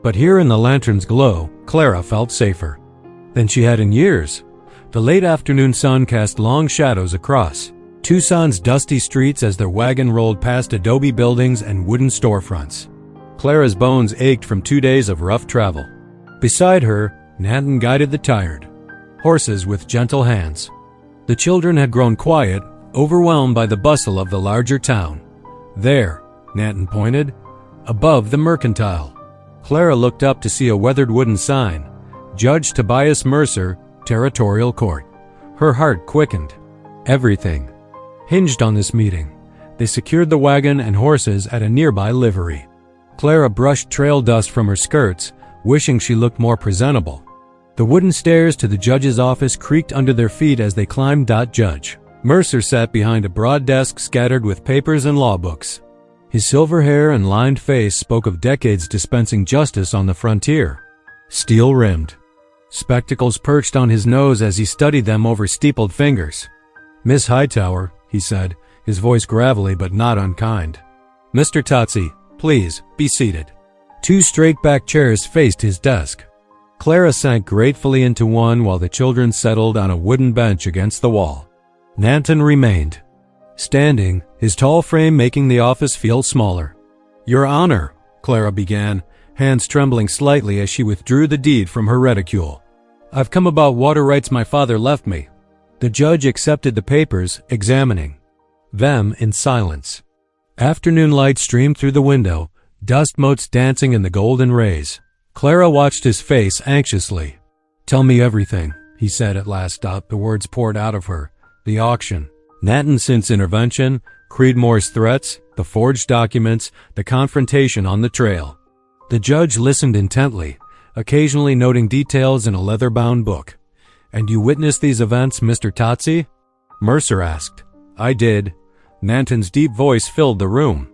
But here in the lantern's glow, Clara felt safer than she had in years. The late afternoon sun cast long shadows across Tucson's dusty streets as their wagon rolled past adobe buildings and wooden storefronts. Clara's bones ached from 2 days of rough travel. Beside her, Nanton guided the tired horses with gentle hands. The children had grown quiet, overwhelmed by the bustle of the larger town. There, Nanton pointed, above the mercantile. Clara looked up to see a weathered wooden sign, Judge Tobias Mercer, Territorial Court. Her heart quickened. Everything hinged on this meeting. They secured the wagon and horses at a nearby livery. Clara brushed trail dust from her skirts, wishing she looked more presentable. The wooden stairs to the judge's office creaked under their feet as they climbed. Judge Mercer sat behind a broad desk scattered with papers and law books. His silver hair and lined face spoke of decades dispensing justice on the frontier. Steel-rimmed spectacles perched on his nose as he studied them over steepled fingers. Miss Hightower, he said, his voice gravelly but not unkind. Mr. Totsi, please, be seated. 2 straight-back chairs faced his desk. Clara sank gratefully into one while the children settled on a wooden bench against the wall. Nanton remained standing, his tall frame making the office feel smaller. Your Honor, Clara began, hands trembling slightly as she withdrew the deed from her reticule. I've come about water rights my father left me. The judge accepted the papers, examining them in silence. Afternoon light streamed through the window, dust motes dancing in the golden rays. Clara watched his face anxiously. Tell me everything, he said at last. The words poured out of her. The auction, Nanton's intervention, Creedmoor's threats, the forged documents, the confrontation on the trail. The judge listened intently, occasionally noting details in a leather-bound book. And you witnessed these events, Mr. Totsi? Mercer asked. I did. Nanton's deep voice filled the room.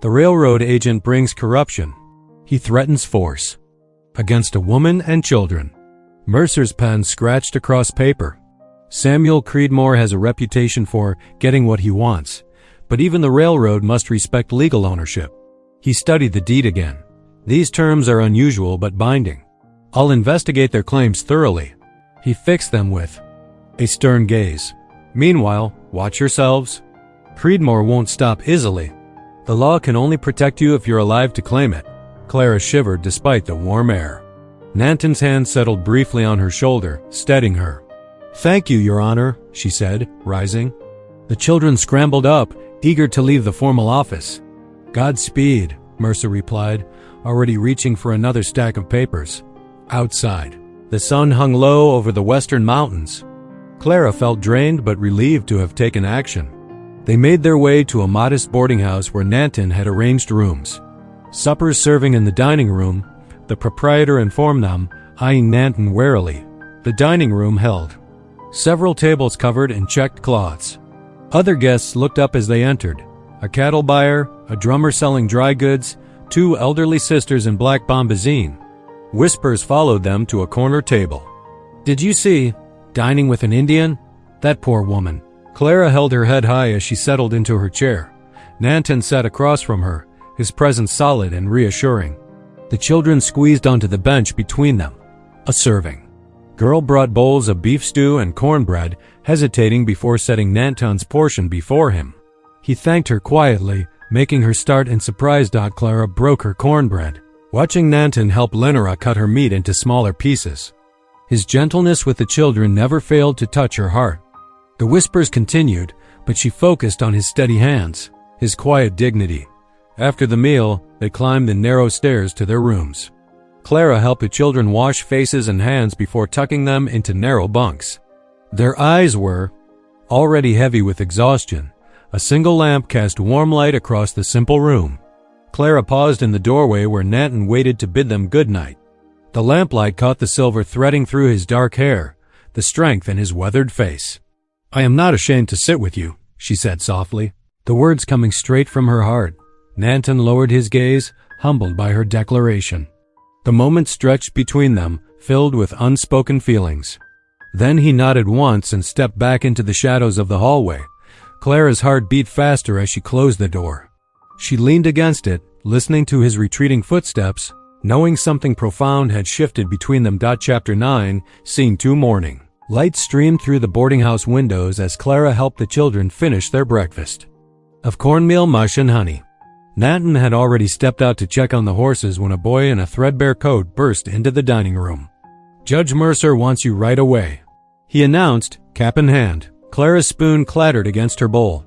The railroad agent brings corruption. He threatens force against a woman and children. Mercer's pen scratched across paper. Samuel Creedmoor has a reputation for getting what he wants, but even the railroad must respect legal ownership. He studied the deed again. These terms are unusual but binding. I'll investigate their claims thoroughly. He fixed them with a stern gaze. Meanwhile, watch yourselves. Creedmoor won't stop easily. The law can only protect you if you're alive to claim it. Clara shivered despite the warm air. Nanton's hand settled briefly on her shoulder, steadying her. Thank you, Your Honor, she said, rising. The children scrambled up, eager to leave the formal office. Godspeed, Mercer replied, already reaching for another stack of papers. Outside, the sun hung low over the western mountains. Clara felt drained but relieved to have taken action. They made their way to a modest boarding house where Nanton had arranged rooms. Suppers serving in the dining room, the proprietor informed them, eyeing Nanton warily. The dining room held several tables covered in checked cloths. Other guests looked up as they entered, a cattle buyer, a drummer selling dry goods, 2 elderly sisters in black bombazine. Whispers followed them to a corner table. "Did you see? Dining with an Indian? That poor woman." Clara held her head high as she settled into her chair. Nanton sat across from her, his presence solid and reassuring. The children squeezed onto the bench between them. A serving. Girl brought bowls of beef stew and cornbread, hesitating before setting Nanton's portion before him. He thanked her quietly, making her start in surprise. Clara broke her cornbread, watching Nanton help Lenora cut her meat into smaller pieces. His gentleness with the children never failed to touch her heart. The whispers continued, but she focused on his steady hands, his quiet dignity. After the meal, they climbed the narrow stairs to their rooms. Clara helped the children wash faces and hands before tucking them into narrow bunks. Their eyes were already heavy with exhaustion. A single lamp cast warm light across the simple room. Clara paused in the doorway where Nanton waited to bid them good night. The lamplight caught the silver threading through his dark hair, the strength in his weathered face. "I am not ashamed to sit with you," she said softly, the words coming straight from her heart. Nanton lowered his gaze, humbled by her declaration. The moment stretched between them, filled with unspoken feelings. Then he nodded once and stepped back into the shadows of the hallway. Clara's heart beat faster as she closed the door. She leaned against it, listening to his retreating footsteps, knowing something profound had shifted between them. Chapter 9, Scene 2 Morning. Light streamed through the boarding house windows as Clara helped the children finish their breakfast of cornmeal mush and honey. Nanton had already stepped out to check on the horses when a boy in a threadbare coat burst into the dining room. "Judge Mercer wants you right away," he announced, cap in hand. Clara's spoon clattered against her bowl.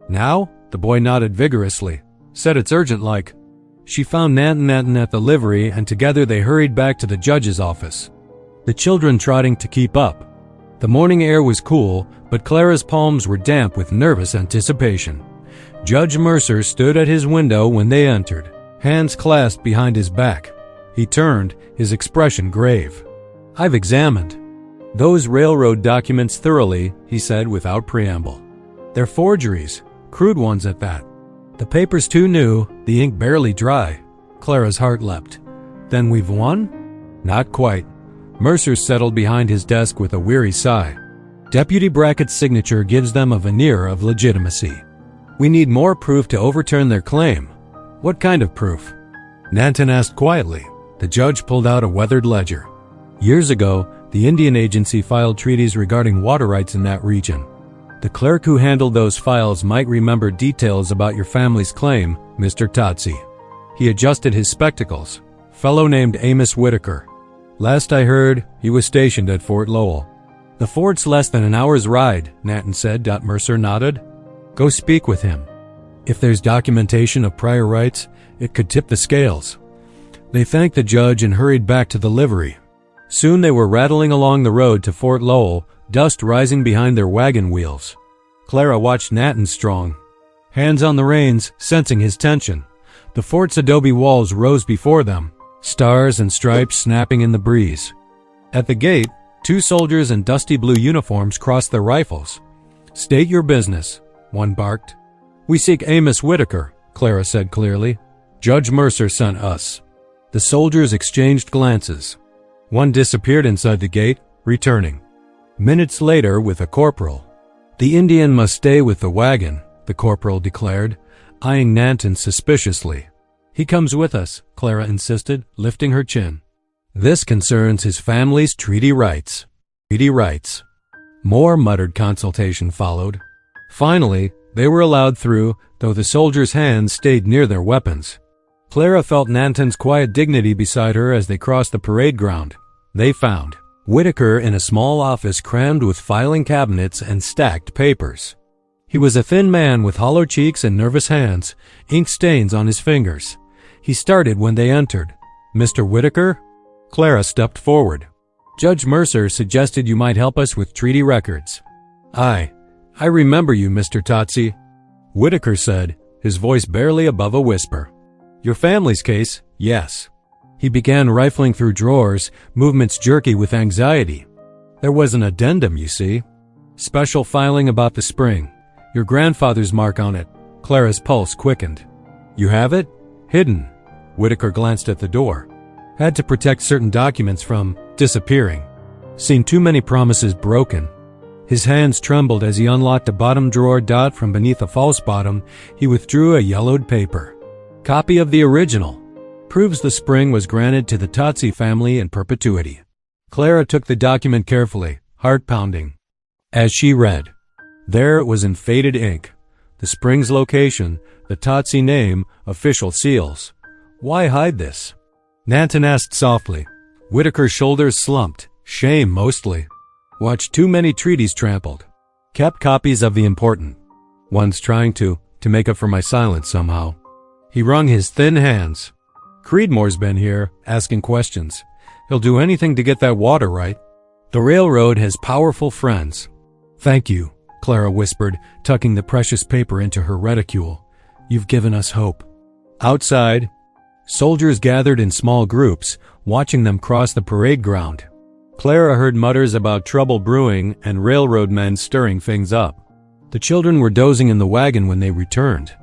"Now?" The boy nodded vigorously. "Said it's urgent like." She found Nanton at the livery, and together they hurried back to the judge's office, the children trotting to keep up. The morning air was cool, but Clara's palms were damp with nervous anticipation. Judge Mercer stood at his window when they entered, hands clasped behind his back. He turned, his expression grave. "I've examined those railroad documents thoroughly," he said without preamble. "They're forgeries, crude ones at that. The paper's too new, the ink barely dry." Clara's heart leapt. "Then we've won?" "Not quite." Mercer settled behind his desk with a weary sigh. "Deputy Brackett's signature gives them a veneer of legitimacy. We need more proof to overturn their claim." "What kind of proof?" Nanton asked quietly. The judge pulled out a weathered ledger. "Years ago, the Indian Agency filed treaties regarding water rights in that region. The clerk who handled those files might remember details about your family's claim, Mr. Totsi." He adjusted his spectacles. "Fellow named Amos Whitaker. Last I heard, he was stationed at Fort Lowell." "The fort's less than an hour's ride," Nanton said. Mercer nodded. "Go speak with him. If there's documentation of prior rights, it could tip the scales." They thanked the judge and hurried back to the livery. Soon they were rattling along the road to Fort Lowell, dust rising behind their wagon wheels. Clara watched Nanton strong, hands on the reins, sensing his tension. The fort's adobe walls rose before them, stars and stripes snapping in the breeze. At the gate, 2 soldiers in dusty blue uniforms crossed their rifles. "State your business," one barked. "We seek Amos Whitaker," Clara said clearly. "Judge Mercer sent us." The soldiers exchanged glances. One disappeared inside the gate, returning minutes later with a corporal. "The Indian must stay with the wagon," the corporal declared, eyeing Nanton suspiciously. "He comes with us," Clara insisted, lifting her chin. "This concerns his family's treaty rights." Treaty rights. More muttered consultation followed. Finally, they were allowed through, though the soldiers' hands stayed near their weapons. Clara felt Nanton's quiet dignity beside her as they crossed the parade ground. They found Whitaker in a small office crammed with filing cabinets and stacked papers. He was a thin man with hollow cheeks and nervous hands, ink stains on his fingers. He started when they entered. "Mr. Whitaker?" Clara stepped forward. "Judge Mercer suggested you might help us with treaty records." I remember you, Mr. Totsi," Whitaker said, his voice barely above a whisper. "Your family's case, yes." He began rifling through drawers, movements jerky with anxiety. "There was an addendum, you see. Special filing about the spring. Your grandfather's mark on it," Clara's pulse quickened. You have it? Hidden. Whitaker glanced at the door. Had to protect certain documents from disappearing. Seen too many promises broken. His hands trembled as he unlocked a bottom drawer dot from beneath a false bottom. He withdrew a yellowed paper. Copy of the original. Proves the spring was granted to the Totsi family in perpetuity. Clara took the document carefully, heart pounding. As she read, there it was in faded ink. The spring's location, the Totsi name, official seals. Why hide this? Nanton asked softly. Whitaker's shoulders slumped. Shame, mostly. Watched too many treaties trampled. Kept copies of the important. One's trying to make up for my silence somehow. He wrung his thin hands. Creedmore's been here, asking questions. He'll do anything to get that water right. The railroad has powerful friends. Thank you, Clara whispered, tucking the precious paper into her reticule. You've given us hope. Outside, soldiers gathered in small groups, watching them cross the parade ground. Clara heard mutters about trouble brewing and railroad men stirring things up. The children were dozing in the wagon when they returned.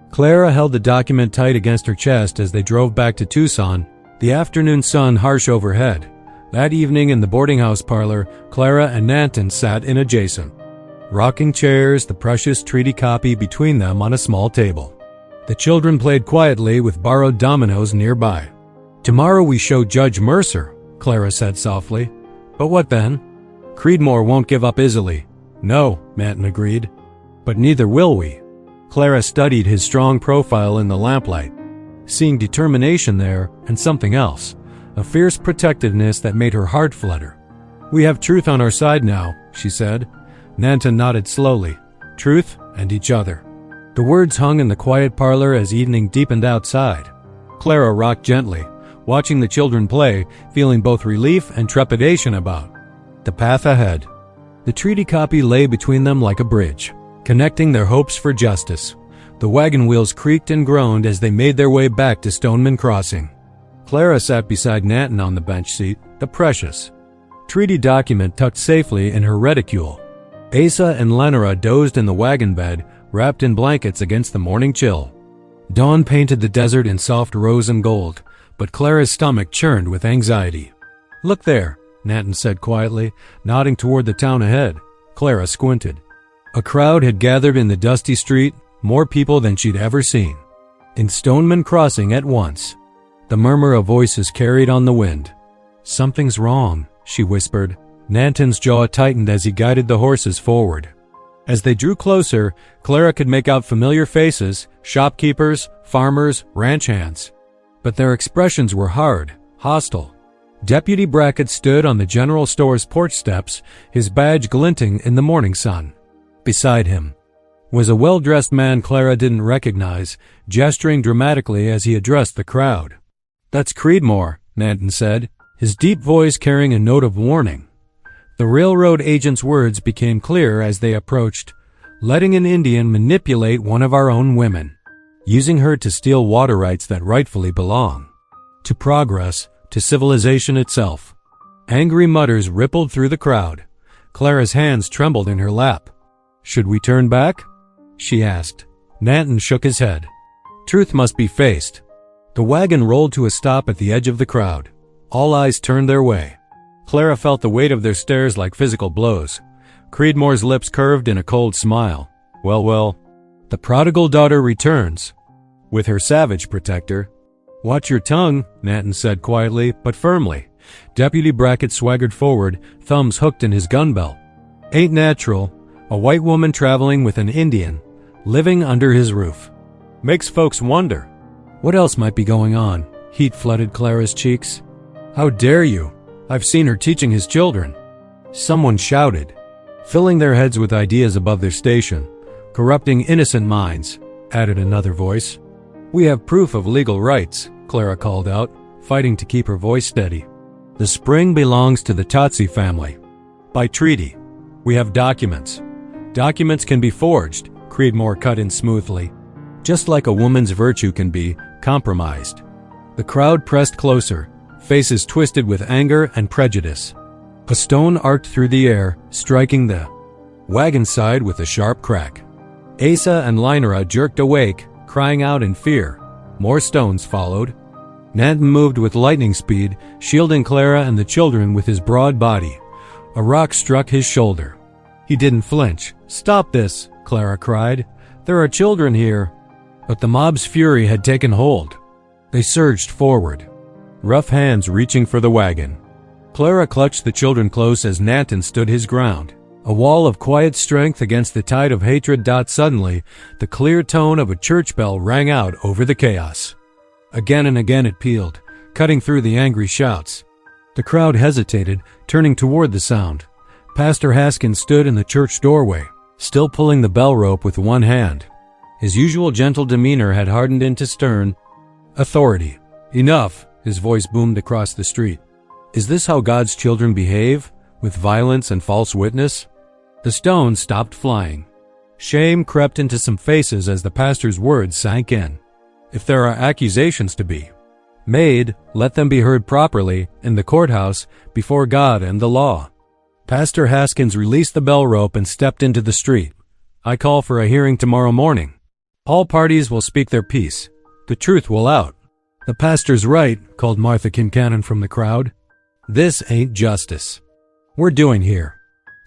Clara held the document tight against her chest as they drove back to Tucson, the afternoon sun harsh overhead. That evening in the boarding house parlor, Clara and Nanton sat in adjacent. Rocking chairs, the precious treaty copy between them on a small table. The children played quietly with borrowed dominoes nearby. Tomorrow we show Judge Mercer, Clara said softly. But what then? Creedmoor won't give up easily. No, Nanton agreed. But neither will we. Clara studied his strong profile in the lamplight, seeing determination there and something else, a fierce protectiveness that made her heart flutter. We have truth on our side now, she said. Nanton nodded slowly. Truth and each other. The words hung in the quiet parlor as evening deepened outside. Clara rocked gently, watching the children play, feeling both relief and trepidation about the path ahead. The treaty copy lay between them like a bridge, connecting their hopes for justice. The wagon wheels creaked and groaned as they made their way back to Stoneman Crossing. Clara sat beside Nanton on the bench seat, the precious treaty document tucked safely in her reticule. Asa and Lenora dozed in the wagon bed, wrapped in blankets against the morning chill. Dawn painted the desert in soft rose and gold, but Clara's stomach churned with anxiety. Look there, Nanton said quietly, nodding toward the town ahead. Clara squinted. A crowd had gathered in the dusty street, more people than she'd ever seen. In Stoneman Crossing at once. The murmur of voices carried on the wind. Something's wrong, she whispered. Nanton's jaw tightened as he guided the horses forward. As they drew closer, Clara could make out familiar faces, shopkeepers, farmers, ranch hands. But their expressions were hard, hostile. Deputy Brackett stood on the general store's porch steps, his badge glinting in the morning sun. Beside him was a well-dressed man Clara didn't recognize, gesturing dramatically as he addressed the crowd. That's Creedmoor, Nanton said, his deep voice carrying a note of warning. The railroad agent's words became clear as they approached, letting an Indian manipulate one of our own women, using her to steal water rights that rightfully belong to progress, to civilization itself. Angry mutters rippled through the crowd. Clara's hands trembled in her lap. Should we turn back? She asked. Nanton shook his head. Truth must be faced. The wagon rolled to a stop at the edge of the crowd. All eyes turned their way. Clara felt the weight of their stares like physical blows. Creedmoor's lips curved in a cold smile. Well, the prodigal daughter returns, with her savage protector. Watch your tongue, Nanton said quietly but firmly. Deputy Brackett swaggered forward, thumbs hooked in his gun belt. Ain't natural. A white woman traveling with an Indian, living under his roof. Makes folks wonder. What else might be going on? Heat flooded Clara's cheeks. How dare you? I've seen her teaching his children. Someone shouted, filling their heads with ideas above their station. Corrupting innocent minds, added another voice. We have proof of legal rights, Clara called out, fighting to keep her voice steady. The spring belongs to the Totsi family. By treaty. We have documents. Documents can be forged, Creedmoor cut in smoothly. Just like a woman's virtue can be compromised. The crowd pressed closer, faces twisted with anger and prejudice. A stone arced through the air, striking the wagon side with a sharp crack. Asa and Lynra jerked awake, crying out in fear. More stones followed. Nanton moved with lightning speed, shielding Clara and the children with his broad body. A rock struck his shoulder. He didn't flinch. "Stop this," Clara cried. "There are children here." But the mob's fury had taken hold. They surged forward, rough hands reaching for the wagon. Clara clutched the children close as Nanton stood his ground. A wall of quiet strength against the tide of hatred. Suddenly, the clear tone of a church bell rang out over the chaos. Again and again it pealed, cutting through the angry shouts. The crowd hesitated, turning toward the sound. Pastor Haskins stood in the church doorway, still pulling the bell rope with one hand. His usual gentle demeanor had hardened into stern authority. "Enough," his voice boomed across the street. "Is this how God's children behave, with violence and false witness?" The stones stopped flying. Shame crept into some faces as the pastor's words sank in. If there are accusations to be made, let them be heard properly in the courthouse before God and the law. Pastor Haskins released the bell rope and stepped into the street. "I call for a hearing tomorrow morning. All parties will speak their piece. The truth will out." "The pastor's right," called Martha Kincannon from the crowd. "This ain't justice. We're doing here."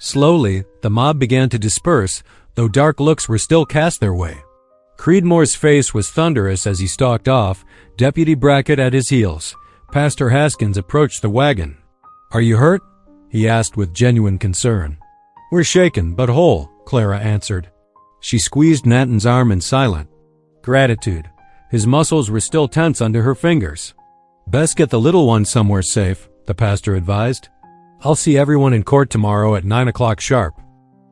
Slowly, the mob began to disperse, though dark looks were still cast their way. Creedmoor's face was thunderous as he stalked off, Deputy Brackett at his heels. Pastor Haskins approached the wagon. "Are you hurt?" he asked with genuine concern. "We're shaken, but whole," Clara answered. She squeezed Nanton's arm in silent gratitude. His muscles were still tense under her fingers. "Best get the little one somewhere safe," the pastor advised. "I'll see everyone in court tomorrow at 9 o'clock sharp."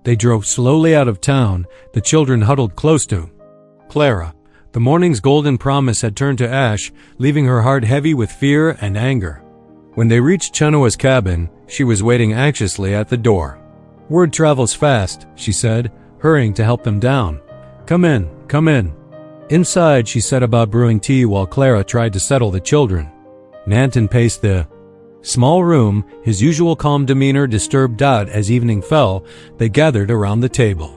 They drove slowly out of town, the children huddled close to Clara. The morning's golden promise had turned to ash, leaving her heart heavy with fear and anger. When they reached Chenoa's cabin, she was waiting anxiously at the door. "Word travels fast," she said, hurrying to help them down. Come in, come in." Inside, she set about brewing tea while Clara tried to settle the children. Nanton paced the small room, his usual calm demeanor disturbed. As evening fell, they gathered around the table.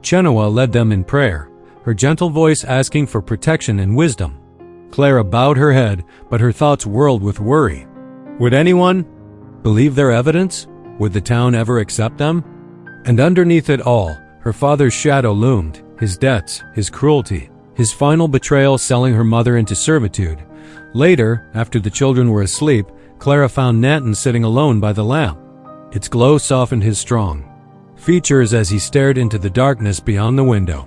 Chenoa led them in prayer, her gentle voice asking for protection and wisdom. Clara bowed her head, but her thoughts whirled with worry. Would anyone believe their evidence? Would the town ever accept them? And underneath it all, her father's shadow loomed, his debts, his cruelty, his final betrayal selling her mother into servitude. Later, after the children were asleep, Clara found Nanton sitting alone by the lamp. Its glow softened his strong features as he stared into the darkness beyond the window.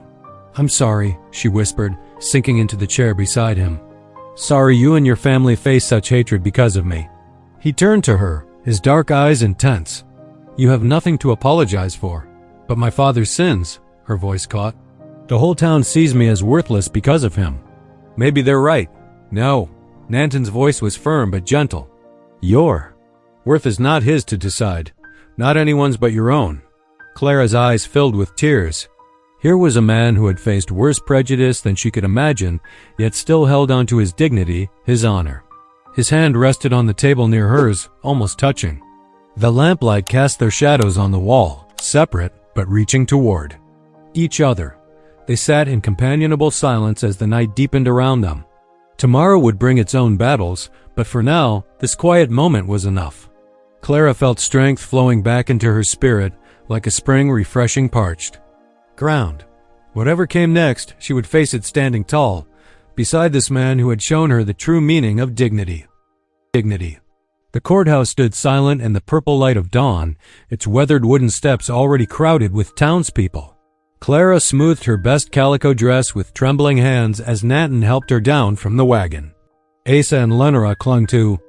"I'm sorry," she whispered, sinking into the chair beside him. "Sorry you and your family face such hatred because of me." He turned to her, his dark eyes intense. "You have nothing to apologize for." "But my father's sins," her voice caught. "The whole town sees me as worthless because of him." "Maybe they're right." "No." Nanton's voice was firm but gentle. "Your worth is not his to decide. Not anyone's but your own." Clara's eyes filled with tears. Here was a man who had faced worse prejudice than she could imagine, yet still held on to his dignity, his honor. His hand rested on the table near hers, almost touching. The lamplight cast their shadows on the wall, separate but reaching toward each other. They sat in companionable silence as the night deepened around them. Tomorrow would bring its own battles, but for now, this quiet moment was enough. Clara felt strength flowing back into her spirit, like a spring refreshing parched ground. Whatever came next, she would face it standing tall, beside this man who had shown her the true meaning of dignity. The courthouse stood silent in the purple light of dawn, its weathered wooden steps already crowded with townspeople. Clara smoothed her best calico dress with trembling hands as Nanton helped her down from the wagon. Asa and Lynra clung to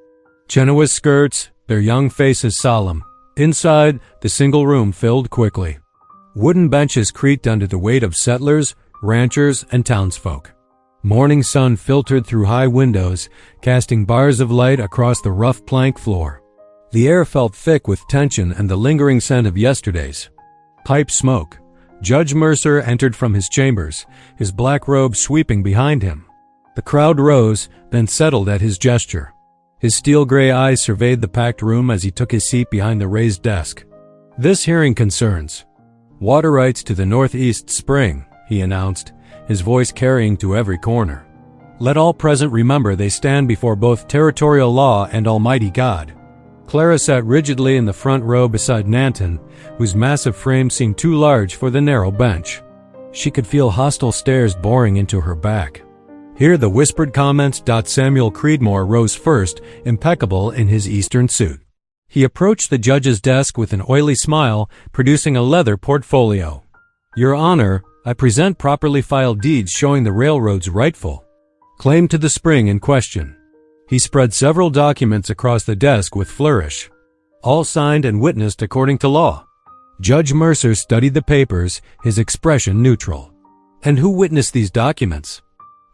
Chenoa's skirts, their young faces solemn. Inside, the single room filled quickly. Wooden benches creaked under the weight of settlers, ranchers, and townsfolk. Morning sun filtered through high windows, casting bars of light across the rough plank floor. The air felt thick with tension and the lingering scent of yesterday's pipe smoke. Judge Mercer entered from his chambers, his black robe sweeping behind him. The crowd rose, then settled at his gesture. His steel-gray eyes surveyed the packed room as he took his seat behind the raised desk. This hearing concerns water rights to the Northeast Spring, he announced, his voice carrying to every corner. "Let all present remember they stand before both territorial law and Almighty God." Clara sat rigidly in the front row beside Nanton, whose massive frame seemed too large for the narrow bench. She could feel hostile stares boring into her back. Hear the whispered comments. Samuel Creedmoor rose first, impeccable in his Eastern suit. He approached the judge's desk with an oily smile, producing a leather portfolio. "Your Honor, I present properly filed deeds showing the railroad's rightful claim to the spring in question." He spread several documents across the desk with flourish. "All signed and witnessed according to law." Judge Mercer studied the papers, his expression neutral. "And who witnessed these documents?"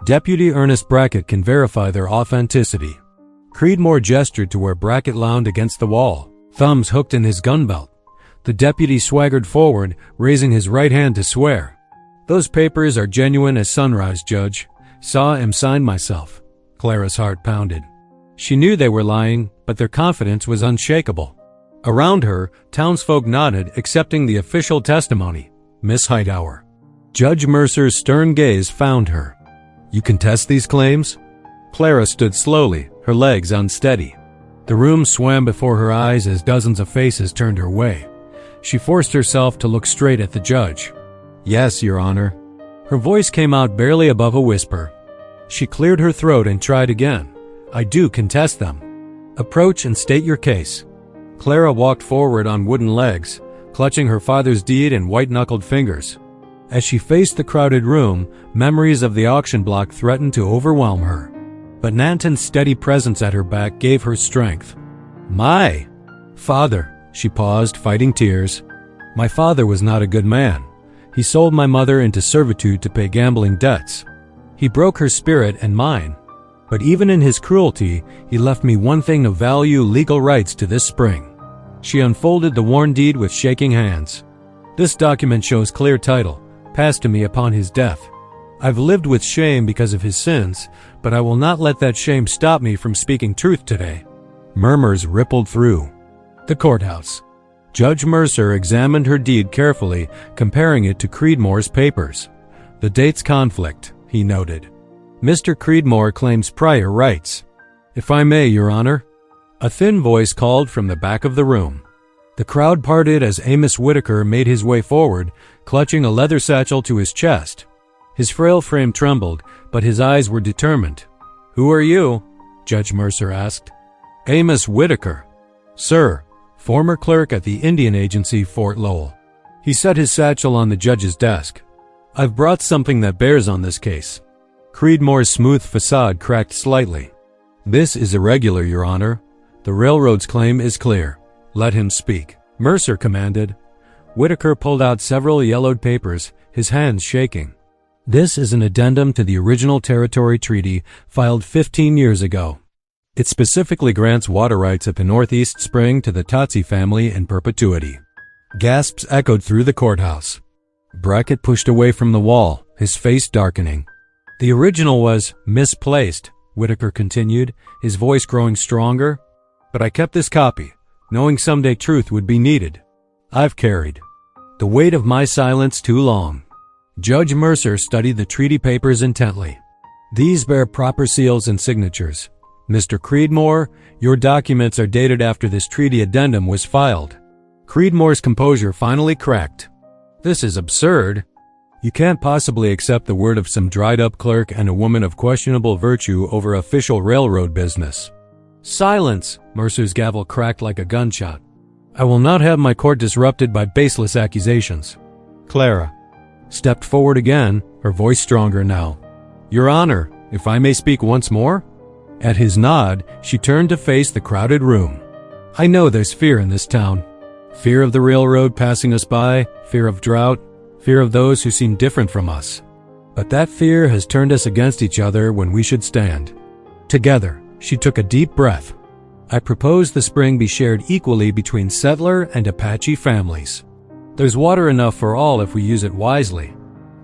"Deputy Ernest Brackett can verify their authenticity." Creedmoor gestured to where Brackett lounged against the wall, thumbs hooked in his gun belt. The deputy swaggered forward, raising his right hand to swear. "Those papers are genuine as sunrise, Judge. Saw 'em sign myself." Clara's heart pounded. She knew they were lying, but their confidence was unshakable. Around her, townsfolk nodded, accepting the official testimony. "Miss Hightower." Judge Mercer's stern gaze found her. "You contest these claims?" Clara stood slowly, her legs unsteady. The room swam before her eyes as dozens of faces turned her way. She forced herself to look straight at the judge. "Yes, Your Honor." Her voice came out barely above a whisper. She cleared her throat and tried again. "I do contest them." "Approach and state your case." Clara walked forward on wooden legs, clutching her father's deed in white-knuckled fingers. As she faced the crowded room, memories of the auction block threatened to overwhelm her. But Nanton's steady presence at her back gave her strength. "My father," she paused, fighting tears. "My father was not a good man. He sold my mother into servitude to pay gambling debts. He broke her spirit and mine. But even in his cruelty, he left me one thing of value: legal rights to this spring." She unfolded the worn deed with shaking hands. "This document shows clear title, passed to me upon his death. I've lived with shame because of his sins, but I will not let that shame stop me from speaking truth today." Murmurs rippled through the courthouse. Judge Mercer examined her deed carefully, comparing it to Creedmoor's papers. "The dates conflict," he noted. "Mr. Creedmoor claims prior rights." "If I may, Your Honor." A thin voice called from the back of the room. The crowd parted as Amos Whitaker made his way forward, clutching a leather satchel to his chest. His frail frame trembled, but his eyes were determined. "Who are you?" Judge Mercer asked. "Amos Whitaker, sir, former clerk at the Indian Agency, Fort Lowell." He set his satchel on the judge's desk. "I've brought something that bears on this case." Creedmoor's smooth facade cracked slightly. "This is irregular, Your Honor. The railroad's claim is clear. Let him speak," Mercer commanded. Whitaker pulled out several yellowed papers, his hands shaking. "This is an addendum to the original territory treaty filed 15 years ago. It specifically grants water rights at the Northeast Spring to the Totsi family in perpetuity." Gasps echoed through the courthouse. Brackett pushed away from the wall, his face darkening. "The original was misplaced," Whitaker continued, his voice growing stronger. "But I kept this copy, knowing someday truth would be needed. I've carried the weight of my silence too long." Judge Mercer studied the treaty papers intently. "These bear proper seals and signatures. Mr. Creedmoor, your documents are dated after this treaty addendum was filed." Creedmoor's composure finally cracked. "This is absurd. You can't possibly accept the word of some dried-up clerk and a woman of questionable virtue over official railroad business." "Silence!" Mercer's gavel cracked like a gunshot. "I will not have my court disrupted by baseless accusations." Clara stepped forward again, her voice stronger now. "Your Honor, if I may speak once more?" At his nod, she turned to face the crowded room. "I know there's fear in this town. Fear of the railroad passing us by, fear of drought, fear of those who seem different from us. But that fear has turned us against each other when we should stand together." She took a deep breath. "I propose the spring be shared equally between settler and Apache families. There's water enough for all if we use it wisely.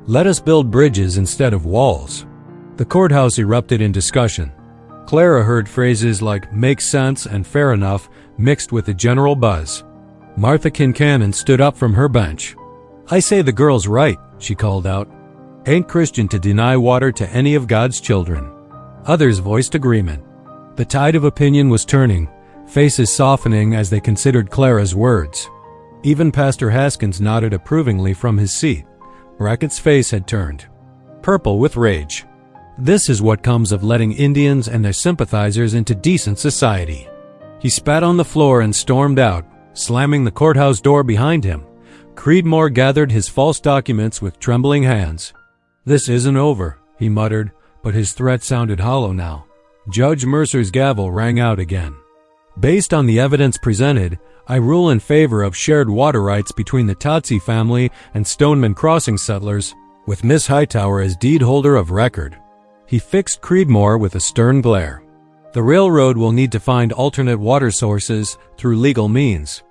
Let us build bridges instead of walls." The courthouse erupted in discussion. Clara heard phrases like "makes sense" and "fair enough" mixed with a general buzz. Martha Kincannon stood up from her bench. "I say the girl's right," she called out. Ain't Christian to deny water to any of God's children. Others voiced agreement. The tide of opinion was turning, faces softening as they considered Clara's words. Even Pastor Haskins nodded approvingly from his seat. Brackett's face had turned purple with rage. This is what comes of letting Indians and their sympathizers into decent society. He spat on the floor and stormed out, slamming the courthouse door behind him. Creedmoor gathered his false documents with trembling hands. "This isn't over," he muttered, but his threat sounded hollow now. Judge Mercer's gavel rang out again. "Based on the evidence presented, I rule in favor of shared water rights between the Totsie family and Stoneman Crossing settlers, with Miss Hightower as deed holder of record." He fixed Creedmoor with a stern glare. "The railroad will need to find alternate water sources through legal means."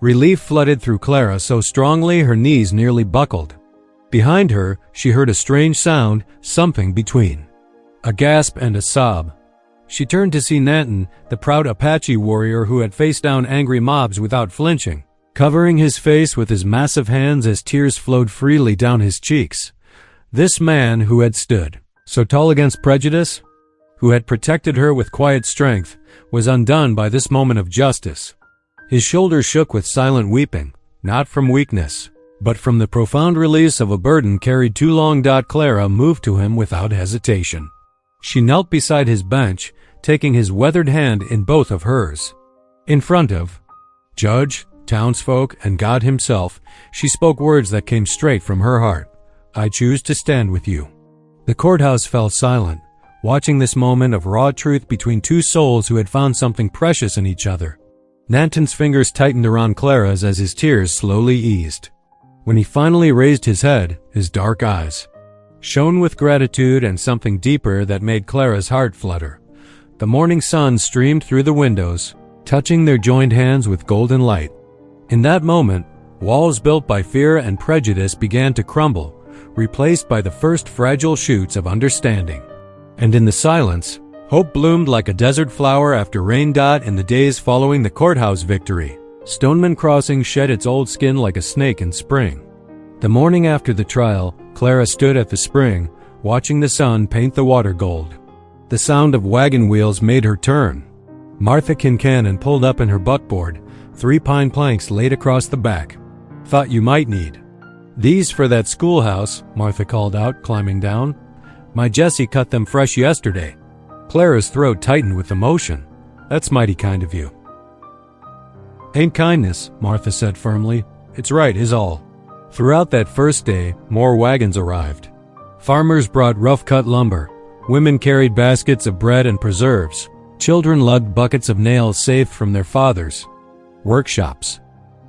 Relief flooded through Clara so strongly her knees nearly buckled. Behind her, she heard a strange sound, something between a gasp and a sob. She turned to see Nanton, the proud Apache warrior who had faced down angry mobs without flinching, covering his face with his massive hands as tears flowed freely down his cheeks. This man who had stood so tall against prejudice, who had protected her with quiet strength, was undone by this moment of justice. His shoulders shook with silent weeping, not from weakness, but from the profound release of a burden carried too long. Clara moved to him without hesitation. She knelt beside his bench, taking his weathered hand in both of hers. In front of judge, townsfolk, and God himself, she spoke words that came straight from her heart. "I choose to stand with you." The courthouse fell silent, watching this moment of raw truth between two souls who had found something precious in each other. Nanton's fingers tightened around Clara's as his tears slowly eased. When he finally raised his head, his dark eyes shone with gratitude and something deeper that made Clara's heart flutter. The morning sun streamed through the windows, touching their joined hands with golden light. In that moment, walls built by fear and prejudice began to crumble, replaced by the first fragile shoots of understanding. And in the silence, hope bloomed like a desert flower after rain. In the days following the courthouse victory, Stoneman Crossing shed its old skin like a snake in spring. The morning after the trial, Clara stood at the spring, watching the sun paint the water gold. The sound of wagon wheels made her turn. Martha Kincannon pulled up in her buckboard, 3 pine planks laid across the back. "Thought you might need these for that schoolhouse," Martha called out, climbing down. "My Jessie cut them fresh yesterday." Clara's throat tightened with emotion. "That's mighty kind of you." "Ain't kindness," Martha said firmly. "It's right, is all." Throughout that first day, more wagons arrived. Farmers brought rough-cut lumber. Women carried baskets of bread and preserves. Children lugged buckets of nails saved from their fathers' workshops.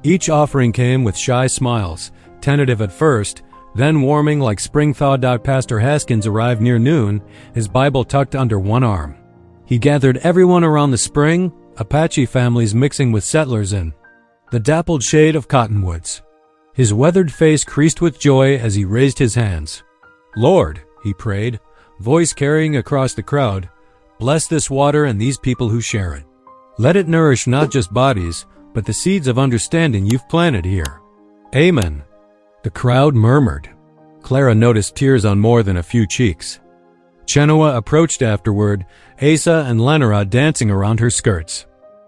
Each offering came with shy smiles, tentative at first, then warming like spring thaw. Pastor Haskins arrived near noon, his Bible tucked under one arm. He gathered everyone around the spring, Apache families mixing with settlers in the dappled shade of cottonwoods. His weathered face creased with joy as he raised his hands. "Lord," he prayed, voice carrying across the crowd, "bless this water and these people who share it. Let it nourish not just bodies, but the seeds of understanding you've planted here. Amen." The crowd murmured. Clara noticed tears on more than a few cheeks. Chenoa approached afterward, Asa and Lenora dancing around her skirts.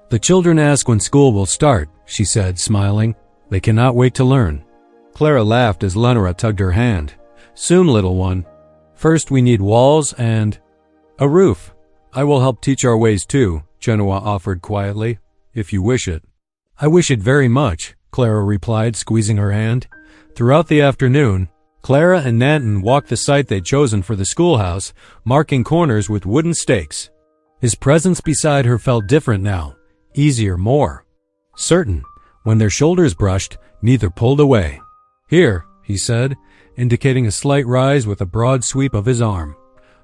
"The children ask when school will start," she said, smiling. "They cannot wait to learn." Clara laughed as Lenora tugged her hand. "Soon, little one. First we need walls and a roof. I will help teach our ways too," Chenoa offered quietly, "if you wish it." "I wish it very much," Clara replied, squeezing her hand. Throughout the afternoon, Clara and Nanton walked the site they'd chosen for the schoolhouse, marking corners with wooden stakes. His presence beside her felt different now, easier, more certain. When their shoulders brushed, neither pulled away. "Here," he said, indicating a slight rise with a broad sweep of his arm.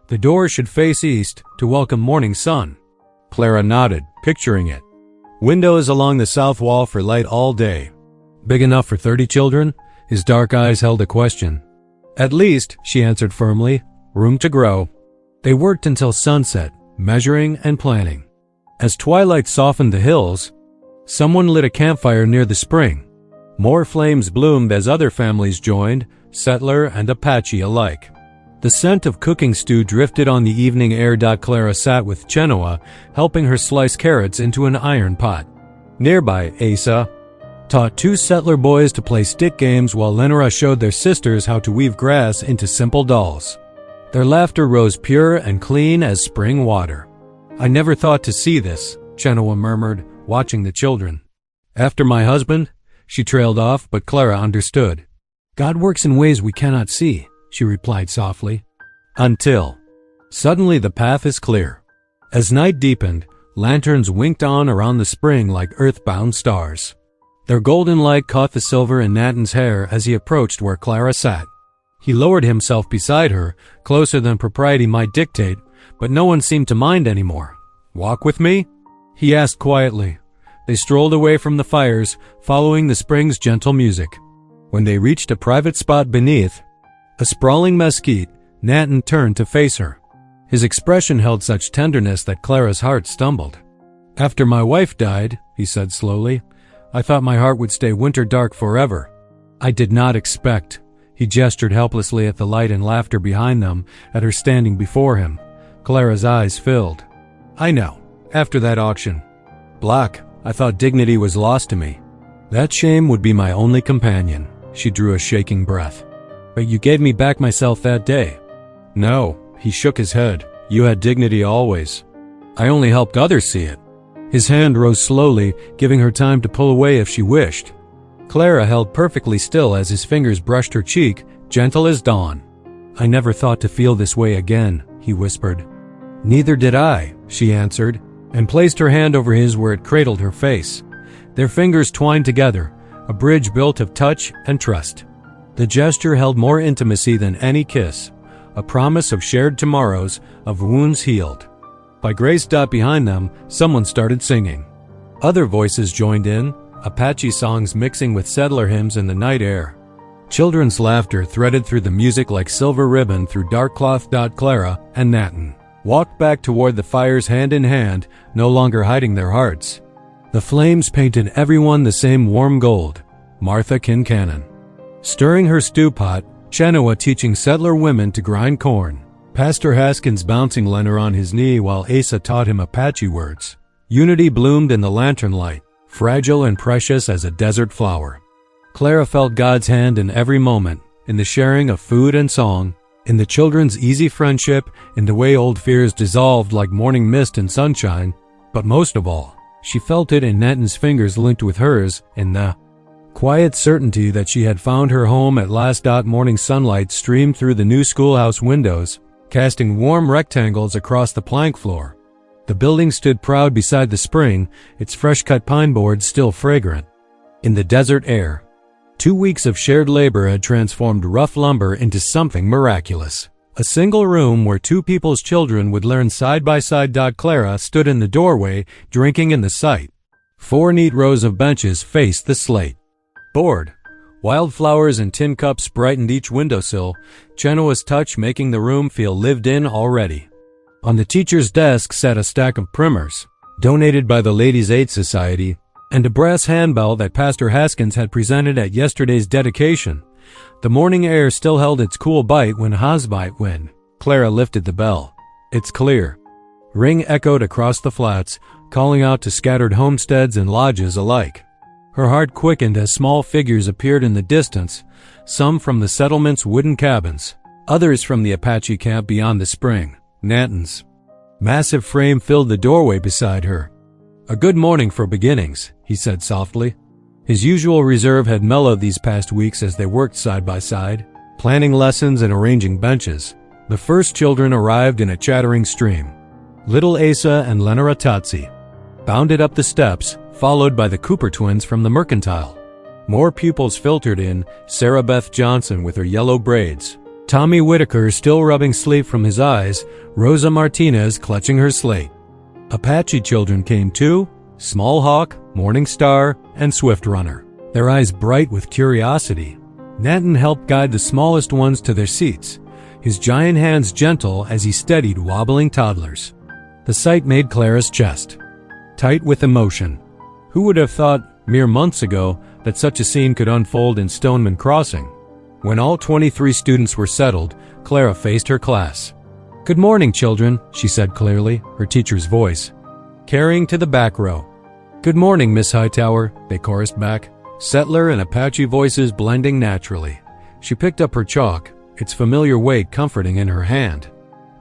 "The door should face east to welcome morning sun." Clara nodded, picturing it. Windows along the south wall for light all day. "Big enough for 30 children?" His dark eyes held a question. "At least," she answered firmly, "room to grow." They worked until sunset, measuring and planning. As twilight softened the hills, someone lit a campfire near the spring. More flames bloomed as other families joined, settler and Apache alike. The scent of cooking stew drifted on the evening air. Clara sat with Genoa, helping her slice carrots into an iron pot. Nearby, Asa taught two settler boys to play stick games while Lenora showed their sisters how to weave grass into simple dolls. Their laughter rose pure and clean as spring water. "I never thought to see this," Genoa murmured, watching the children. "After my husband?" She trailed off, but Clara understood. "God works in ways we cannot see," she replied softly. "Until." Suddenly the path is clear. As night deepened, lanterns winked on around the spring like earthbound stars. Their golden light caught the silver in Nathan's hair as he approached where Clara sat. He lowered himself beside her, closer than propriety might dictate, but no one seemed to mind anymore. "Walk with me?" he asked quietly. They strolled away from the fires, following the spring's gentle music. When they reached a private spot beneath a sprawling mesquite, Nathan turned to face her. His expression held such tenderness that Clara's heart stumbled. "After my wife died," he said slowly, "I thought my heart would stay winter dark forever. I did not expect." He gestured helplessly at the light and laughter behind them, at her standing before him. Clara's eyes filled. "I know. After that auction. Black, I thought dignity was lost to me. That shame would be my only companion." She drew a shaking breath. "But you gave me back myself that day." "No," he shook his head. "You had dignity always. I only helped others see it." His hand rose slowly, giving her time to pull away if she wished. Clara held perfectly still as his fingers brushed her cheek, gentle as dawn. "I never thought to feel this way again," he whispered. "Neither did I," she answered, and placed her hand over his where it cradled her face. Their fingers twined together, a bridge built of touch and trust. The gesture held more intimacy than any kiss, a promise of shared tomorrows, of wounds healed. By Grace Dot behind them, someone started singing. Other voices joined in, Apache songs mixing with settler hymns in the night air. Children's laughter threaded through the music like silver ribbon through dark cloth. Clara and Nathan walked back toward the fires hand in hand, no longer hiding their hearts. The flames painted everyone the same warm gold. Martha Kincannon stirring her stew pot, Genoa teaching settler women to grind corn, Pastor Haskins bouncing Leonard on his knee while Asa taught him Apache words. Unity bloomed in the lantern light, fragile and precious as a desert flower. Clara felt God's hand in every moment, in the sharing of food and song, in the children's easy friendship, in the way old fears dissolved like morning mist in sunshine, but most of all, she felt it in Nathan's fingers linked with hers, in the quiet certainty that she had found her home at last. Morning sunlight streamed through the new schoolhouse windows, casting warm rectangles across the plank floor. The building stood proud beside the spring, its fresh-cut pine boards still fragrant. In the desert air, 2 weeks of shared labor had transformed rough lumber into something miraculous. A single room where two people's children would learn side by side. Clara stood in the doorway, drinking in the sight. 4 neat rows of benches faced the slate. Board, wildflowers and tin cups brightened each windowsill, Genoa's touch making the room feel lived in already. On the teacher's desk sat a stack of primers, donated by the Ladies' Aid Society, and a brass handbell that Pastor Haskins had presented at yesterday's dedication. The morning air still held its cool bite when Clara lifted the bell. "It's clear." Ring echoed across the flats, calling out to scattered homesteads and lodges alike. Her heart quickened as small figures appeared in the distance, some from the settlement's wooden cabins, others from the Apache camp beyond the spring. Nathan's massive frame filled the doorway beside her. "A good morning for beginnings," he said softly. His usual reserve had mellowed these past weeks as they worked side by side, planning lessons and arranging benches. The first children arrived in a chattering stream. Little Asa and Lenora Tatsi bounded up the steps, followed by the Cooper twins from the Mercantile. More pupils filtered in, Sarah Beth Johnson with her yellow braids, Tommy Whitaker still rubbing sleep from his eyes, Rosa Martinez clutching her slate. Apache children came too, Small Hawk, Morning Star, and Swift Runner, their eyes bright with curiosity. Nathan helped guide the smallest ones to their seats, his giant hands gentle as he steadied wobbling toddlers. The sight made Clara's chest tight with emotion. Who would have thought, mere months ago, that such a scene could unfold in Stoneman Crossing? When all 23 students were settled, Clara faced her class. "Good morning, children," she said clearly, her teacher's voice, carrying to the back row. "Good morning, Miss Hightower," they chorused back, settler and Apache voices blending naturally. She picked up her chalk, its familiar weight comforting in her hand.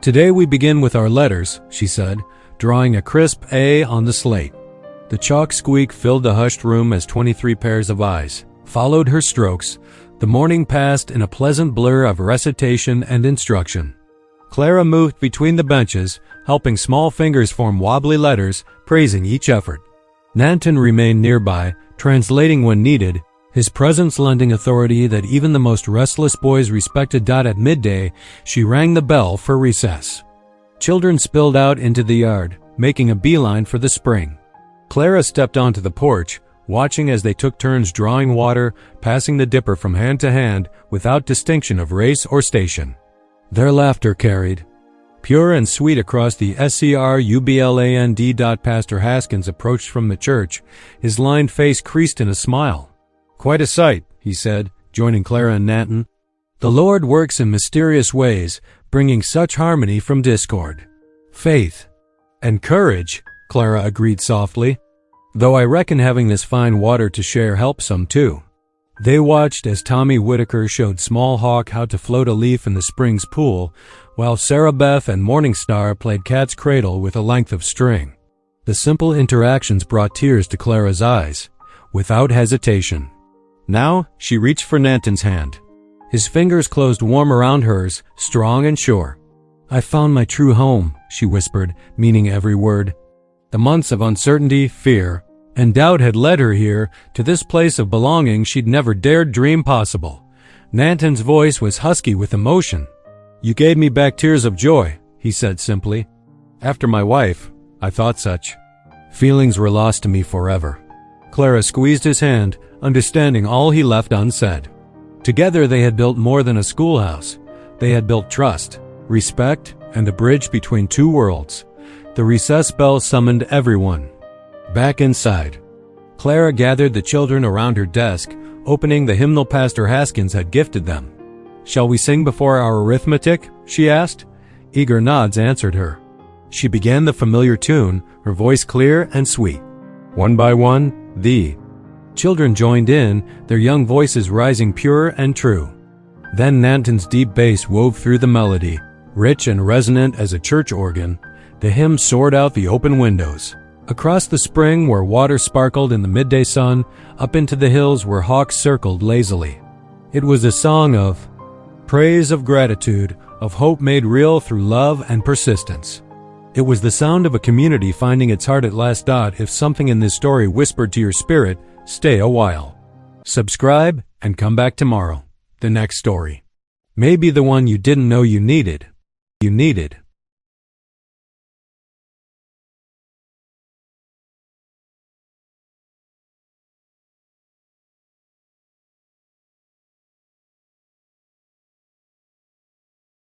"Today we begin with our letters," she said, drawing a crisp A on the slate. The chalk squeak filled the hushed room as 23 pairs of eyes followed her strokes. The morning passed in a pleasant blur of recitation and instruction. Clara moved between the benches, helping small fingers form wobbly letters, praising each effort. Nanton remained nearby, translating when needed, his presence lending authority that even the most restless boys respected. At midday, she rang the bell for recess. Children spilled out into the yard, making a beeline for the spring. Clara stepped onto the porch, watching as they took turns drawing water, passing the dipper from hand to hand without distinction of race or station. Their laughter carried, pure and sweet, across the scrubland. Pastor Haskins approached from the church, his lined face creased in a smile. "Quite a sight," he said, joining Clara and Nanton. "The Lord works in mysterious ways, bringing such harmony from discord." "Faith and courage," Clara agreed softly, "though I reckon having this fine water to share helps some too." They watched as Tommy Whitaker showed Small Hawk how to float a leaf in the spring's pool, while Sarah Beth and Morningstar played cat's cradle with a length of string. The simple interactions brought tears to Clara's eyes, without hesitation. Now she reached for Nanton's hand. His fingers closed warm around hers, strong and sure. "I found my true home," she whispered, meaning every word. The months of uncertainty, fear, and doubt had led her here, to this place of belonging she'd never dared dream possible. Nanton's voice was husky with emotion. "You gave me back tears of joy," he said simply. "After my wife, I thought such feelings were lost to me forever." Clara squeezed his hand, understanding all he left unsaid. Together they had built more than a schoolhouse. They had built trust, respect, and a bridge between two worlds. The recess bell summoned everyone back inside. Clara gathered the children around her desk, opening the hymnal Pastor Haskins had gifted them. "Shall we sing before our arithmetic?" she asked. Eager nods answered her. She began the familiar tune, her voice clear and sweet. One by one, the children joined in, their young voices rising pure and true. Then Nanton's deep bass wove through the melody, rich and resonant as a church organ. The hymn soared out the open windows. Across the spring where water sparkled in the midday sun, up into the hills where hawks circled lazily. It was a song of praise, of gratitude, of hope made real through love and persistence. It was the sound of a community finding its heart at last. If something in this story whispered to your spirit, stay a while. Subscribe and come back tomorrow. The next story may be the one you didn't know you needed.